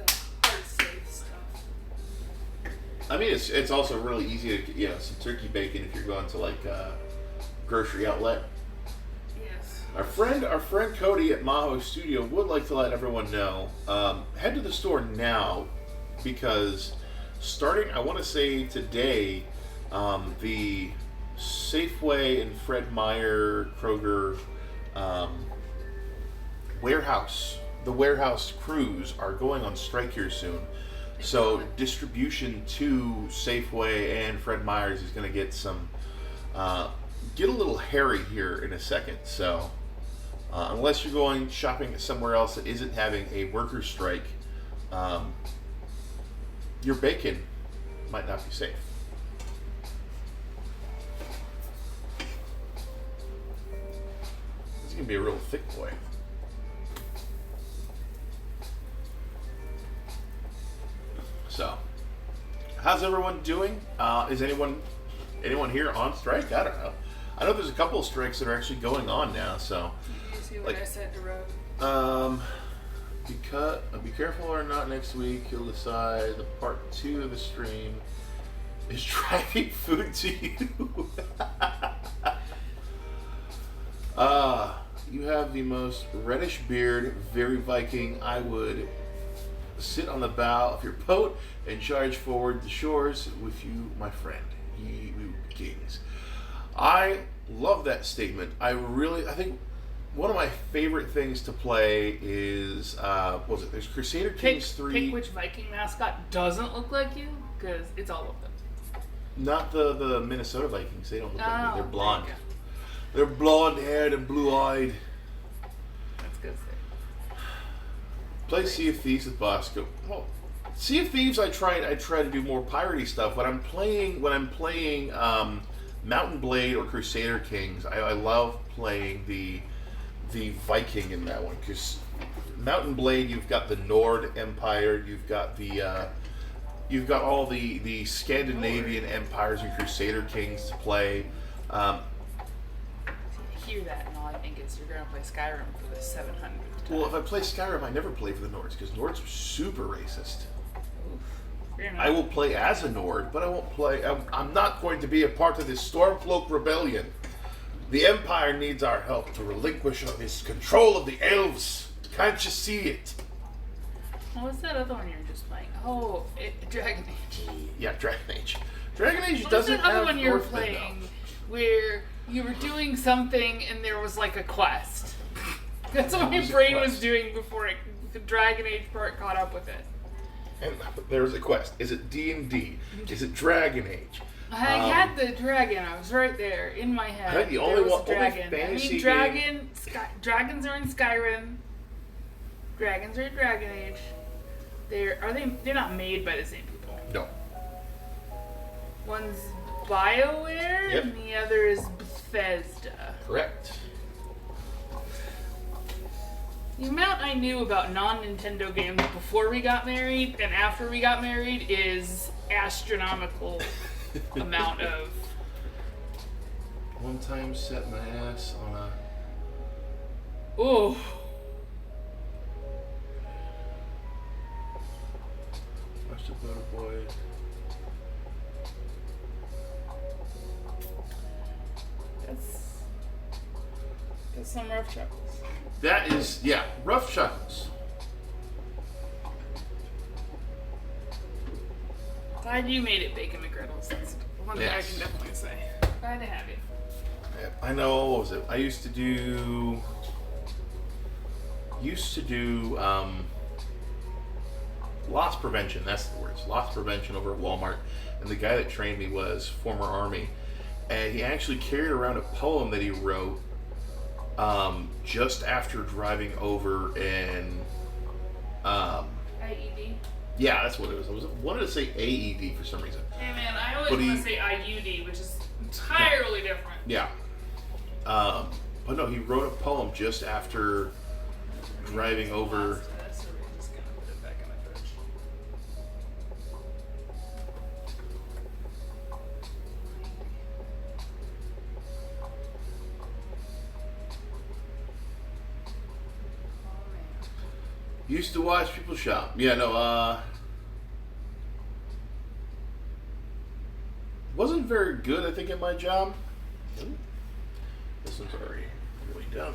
I mean, it's also really easy to get, some turkey bacon if you're going to like a grocery outlet. Yes. Our friend Cody at Maho Studio would like to let everyone know, head to the store now, because starting, I want to say today, the Safeway and Fred Meyer Kroger the warehouse crews are going on strike here soon. So distribution to Safeway and Fred Meyer's is going to get a little hairy here in a second. So unless you're going shopping somewhere else that isn't having a worker strike, your bacon might not be safe. can be a real thick boy. So, how's everyone doing? Is anyone here on strike? I don't know. I know there's a couple of strikes that are actually going on now. So, You see what I said to Rogue? be careful or not next week. He'll decide. The part 2 of the stream is driving food to you. You have the most reddish beard, very Viking. I would sit on the bow of your boat and charge forward the shores with you, my friend. Ye kings. I love that statement. I think one of my favorite things to play is what was it? There's Crusader Kings 3. Pick which Viking mascot doesn't look like you, because it's all of them. Not the Minnesota Vikings. They don't look like me. They're blonde. there They're blonde haired and blue eyed. That's good. Play Sea of Thieves with Bosco. Well, Sea of Thieves, I try to do more piratey stuff. When I'm playing Mountain Blade or Crusader Kings, I love playing the Viking in that one, because Mountain Blade, you've got the Nord Empire, you've got all the Scandinavian empires and Crusader Kings to play. I hear that, and all I think is you're going to play Skyrim for the 700th time. Well, if I play Skyrim, I never play for the Nords, because Nords are super racist. Oof. I will play as a Nord, but I won't play. I'm not going to be a part of this Stormcloak rebellion. The Empire needs our help to relinquish its control of the elves. Can't you see it? What was that other one you were just playing? Oh, Dragon Age. Yeah, Dragon Age. Dragon Age What was doesn't that other have one you were Northmen, playing though. where you were doing something and there was like a quest? That's what my was a brain was quest? doing before the Dragon Age part caught up with it. And there's a quest. Is it D&D? Is it Dragon Age? I had the dragon. I was right there in my head. I think the There only was one- a dragon. only fantasy Dragons are in Skyrim. Dragons are in Dragon Age. They're not made by the same people. No. One's BioWare Yep. and the other is Bethesda. Correct. The amount I knew about non-Nintendo games before we got married and after we got married is astronomical amount of. One time set my ass on a... Oh. Watch the Butter Boy. That's some rough chuckles. That is, yeah, rough chuckles. Glad you made it, Bacon McGriddles. That's one thing I Yes. can definitely say. Glad to have you. Yeah, I know, what was it? I used to do loss prevention, that's the words. Loss prevention over at Walmart. And the guy that trained me was former Army. And he actually carried around a poem that he wrote just after driving over in IED. yeah, that's what it was. I wanted to say AED for some reason. Hey man, I always But want he- to say IUD, which is entirely different. Yeah. But no, he wrote a poem just after driving over. So we're just gonna put it back in the fridge. Oh man. Used to watch people shop. Yeah, no, wasn't very good, I think, at my job. Ooh, this one's already really done.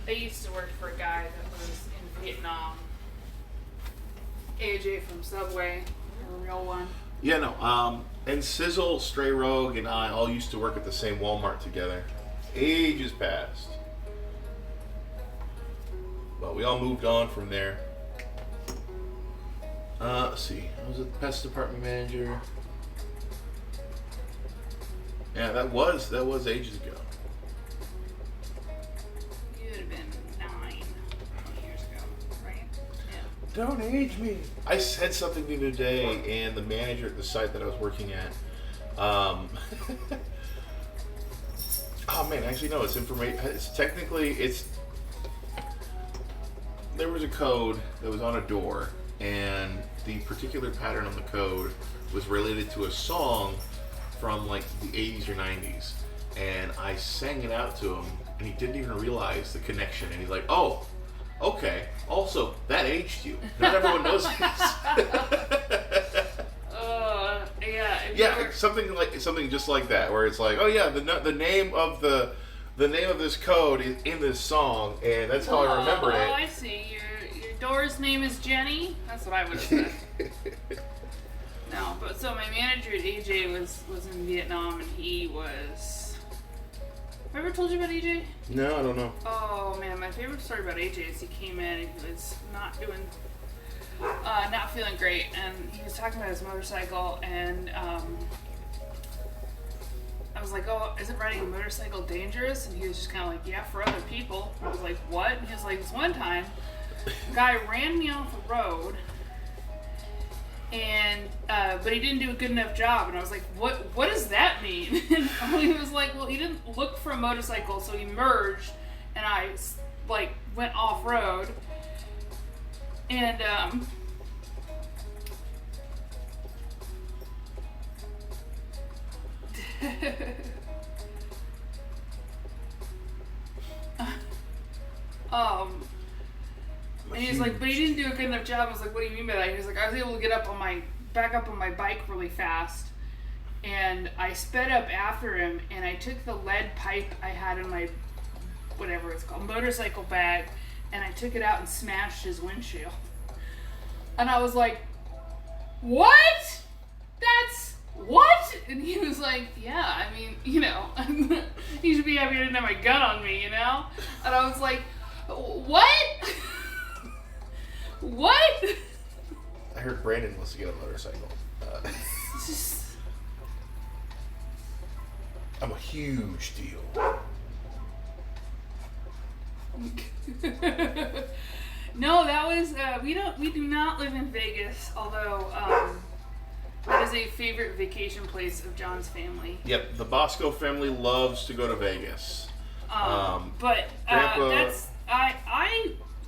I used to work for a guy that was in Vietnam. AJ from Subway, a real one. Yeah, no, and Sizzle, Stray Rogue, and I all used to work at the same Walmart together. Ages past. But we all moved on from there. Let's see. I was a pest department manager. Yeah, that was ages ago. You would have been 20 years ago, right? Yeah. Don't age me. I said something the other day, and the manager at the site that I was working at, oh, Oh man, actually no. It's information. It's technically it's. There was a code that was on a door, and the particular pattern on the code was related to a song from like the 80s or 90s. And I sang it out to him, and he didn't even realize the connection. And he's like, "Oh, okay. Also, that aged you. Not everyone knows this." Yeah, something just like that, where it's like, "Oh yeah, the name of the name of this code is in this song, and that's how I remembered it." Oh, I see. Your door's name is Jenny. That's what I would have said. No, but so my manager at AJ was in Vietnam, and he was. Have I ever told you about AJ? No, I don't know. Oh man, my favorite story about AJ is he came in and he was not feeling great, and he was talking about his motorcycle, and I was like, "Oh, isn't riding a motorcycle dangerous?" And he was just kind of like, "Yeah, for other people." I was like, "What?" And he was like, "This one time, a guy ran me off the road, and but he didn't do a good enough job." And I was like, "What does that mean?" And he was like, "Well, he didn't look for a motorcycle, so he merged, and I like went off road, and and he's like, but he didn't do a good enough job." I was like, "What do you mean by that?" He was like, "I was able to get back up on my bike really fast, and I sped up after him, and I took the lead pipe I had in my, whatever it's called, motorcycle bag, and I took it out and smashed his windshield." And I was like, "What? That's what?" And he was like, "Yeah, I mean, you know, you should be happy I didn't have my gun on me, you know?" And I was like, "What?" What? I heard Brandon wants to get a motorcycle. I'm a huge deal. No, that was we do not live in Vegas, although that is a favorite vacation place of John's family. Yep, the Bosco family loves to go to Vegas. But Grandpa,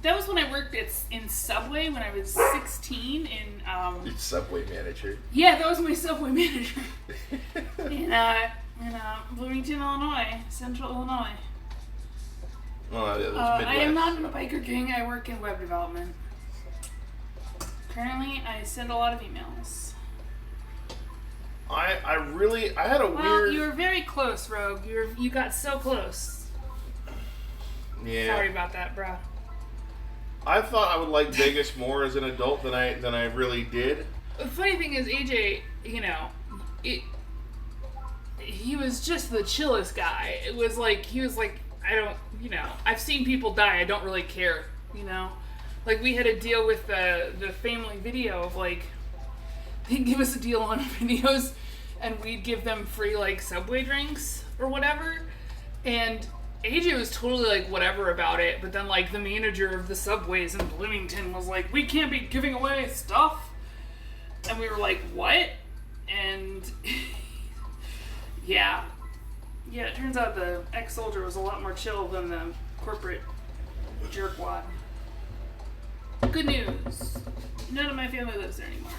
that was when I worked in Subway when I was 16 in It's Subway manager. Yeah, that was my Subway manager. in Bloomington, Illinois, Central Illinois. Oh, yeah, I am not in a biker gang. I work in web development. Currently, I send a lot of emails. I had a weird. Well, you were very close, Rogue. You got so close. Yeah. Sorry about that, bro. I thought I would like Vegas more as an adult than I really did. The funny thing is, AJ, you know, he was just the chillest guy. It was like, he was like, I don't, you know, I've seen people die. I don't really care, you know? Like, we had a deal with the family video of, like, they'd give us a deal on videos, and we'd give them free, like, Subway drinks or whatever. And AJ was totally, like, whatever about it. But then, like, the manager of the Subways in Bloomington was like, "We can't be giving away stuff." And we were like, "What?" And yeah, it turns out the ex-soldier was a lot more chill than the corporate jerkwad. Good news. None of my family lives there anymore.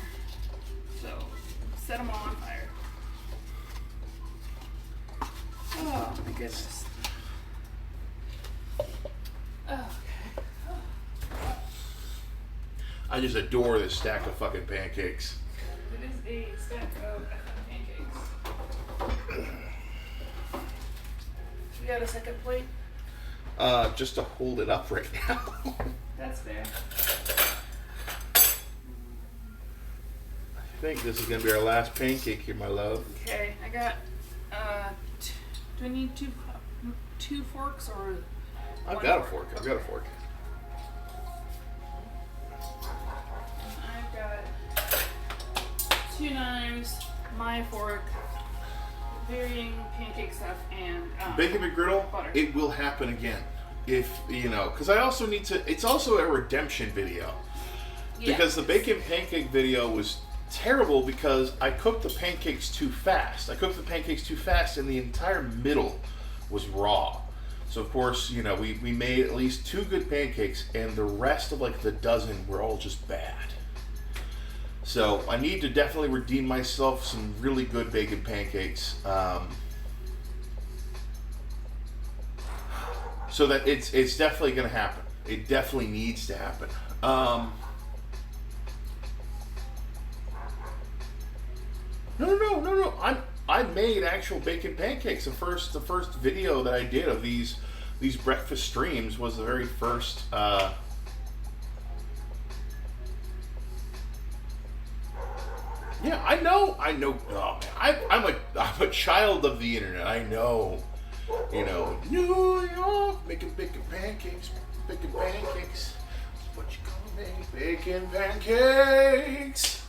So, set them all on fire. Oh, my goodness. Oh, okay. I just adore this stack of fucking pancakes. It is a stack of pancakes. We got a second plate? Just to hold it up right now. That's fair. I think this is gonna be our last pancake here, my love. Okay, I got, do I need two forks or I've one got a fork? fork. I've got a fork. I've got 2 knives, my fork, varying pancake stuff, and Bacon McGriddle, butter. it will happen again. If, you know, because I also need to, it's also a redemption video. Yeah. Because the bacon pancake video was terrible because I cooked the pancakes too fast. I cooked the pancakes too fast and the entire middle was raw. So of course, you know, we made at least 2 good pancakes, and the rest of like the dozen were all just bad. So I need to definitely redeem myself some really good bacon pancakes, so that it's definitely going to happen. It definitely needs to happen. No. I made actual bacon pancakes. The first video that I did of these breakfast streams was the very first. Yeah, I know. Oh man, I'm a child of the internet. I know. You know, New York making bacon pancakes. What you call me? Bacon pancakes.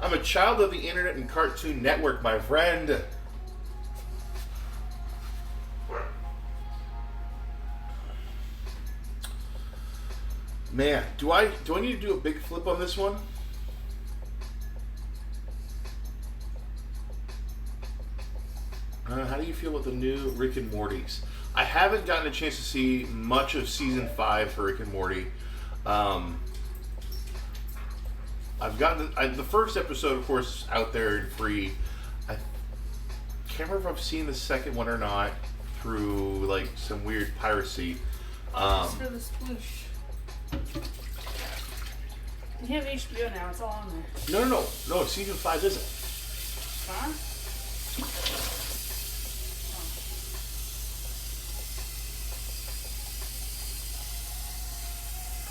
I'm a child of the internet and Cartoon Network, my friend. Man, do I need to do a big flip on this one? How do you feel about the new Rick and Morty's? I haven't gotten a chance to see much of season 5 for Rick and Morty. I've gotten the first episode, of course, out there and free. I can't remember if I've seen the second one or not through like some weird piracy. Just for the sploosh. You have HBO now. It's all on there. No. Season 5 isn't. Huh?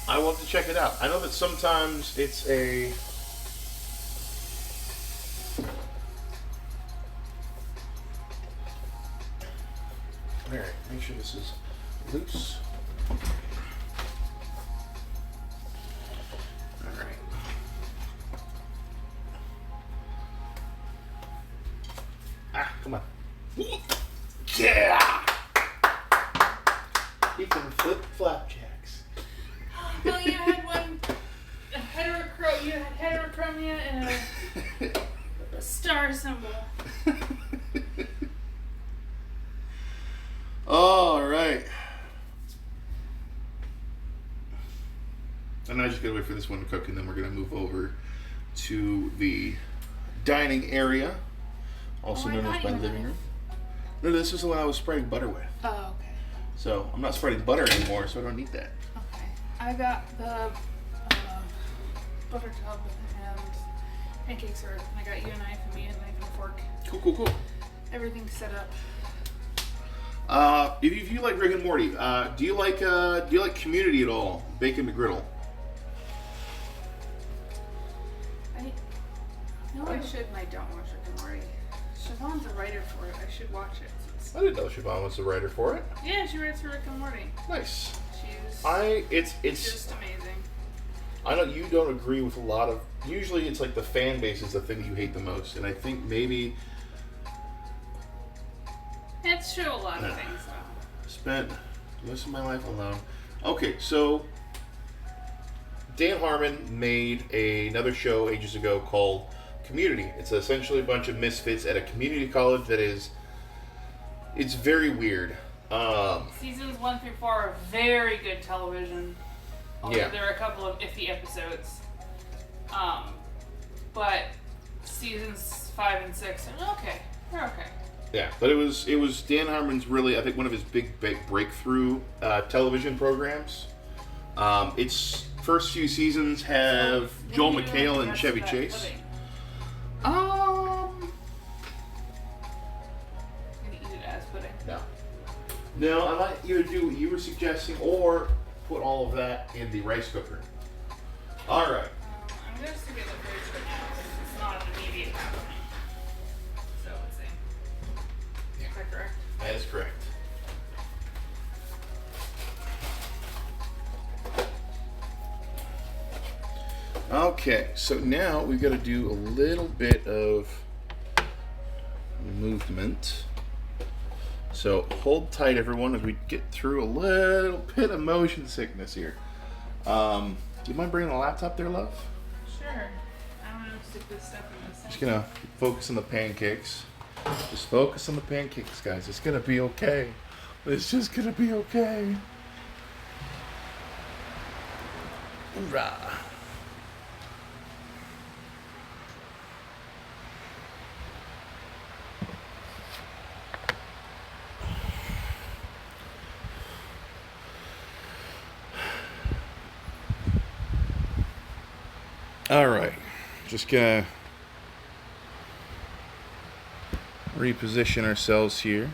I will have to check it out. I know that sometimes it's a... Alright, make sure this is loose. Alright. Come on. Yeah! You can flip flapjacks. No, you had one you had heterochromia and a star symbol. All right. And I just gotta wait for this one to cook, and then we're gonna move over to the dining area, also known as my living room. No, this is the one I was spreading butter with. Oh, okay. So I'm not spreading butter anymore, so I don't need that. Okay. I got the butter tub and pancakes are. I got you a knife and me a knife and a fork. Cool. Everything's set up. If you like Rick and Morty, do you like Community at all? Bacon McGriddle. I should and I don't watch Rick and Morty. Siobhan's a writer for it. I should watch it. I didn't know Siobhan was the writer for it. Yeah, she writes for Rick and Morty. Nice. It's It's just amazing. I know you don't agree with a lot of. Usually, it's like the fan base is the thing you hate the most, and I think maybe. It's true a lot of things though. Spent most of my life alone. Okay, so Dan Harmon made another show ages ago called Community. It's essentially a bunch of misfits at a community college that is. It's very weird. Seasons 1 through 4 are very good television. Although there are a couple of iffy episodes. But seasons 5 and 6 are okay. They're okay. Yeah, but it was Dan Harmon's really, I think, one of his big breakthrough television programs. Its first few seasons have Joel McHale and Chevy Chase. No, I might either do what you were suggesting or put all of that in the rice cooker. All right. I'm going to stick it in the fridge for now since it's not an immediate happening. So let's see. Yeah. Is that correct? That is correct. Okay, so now we've got to do a little bit of movement. So hold tight, everyone, as we get through a little bit of motion sickness here. Do you mind bringing the laptop there, love? Sure. I'm going to stick this stuff in this. Just gonna focus on the pancakes. Just focus on the pancakes, guys. It's gonna be okay. It's just gonna be okay. Hoorah. All right, just gonna reposition ourselves here.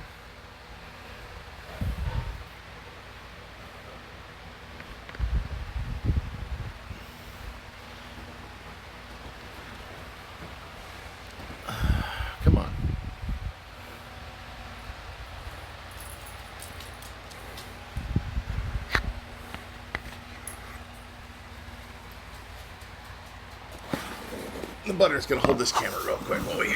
Come on. The butter's gonna hold this camera real quick while we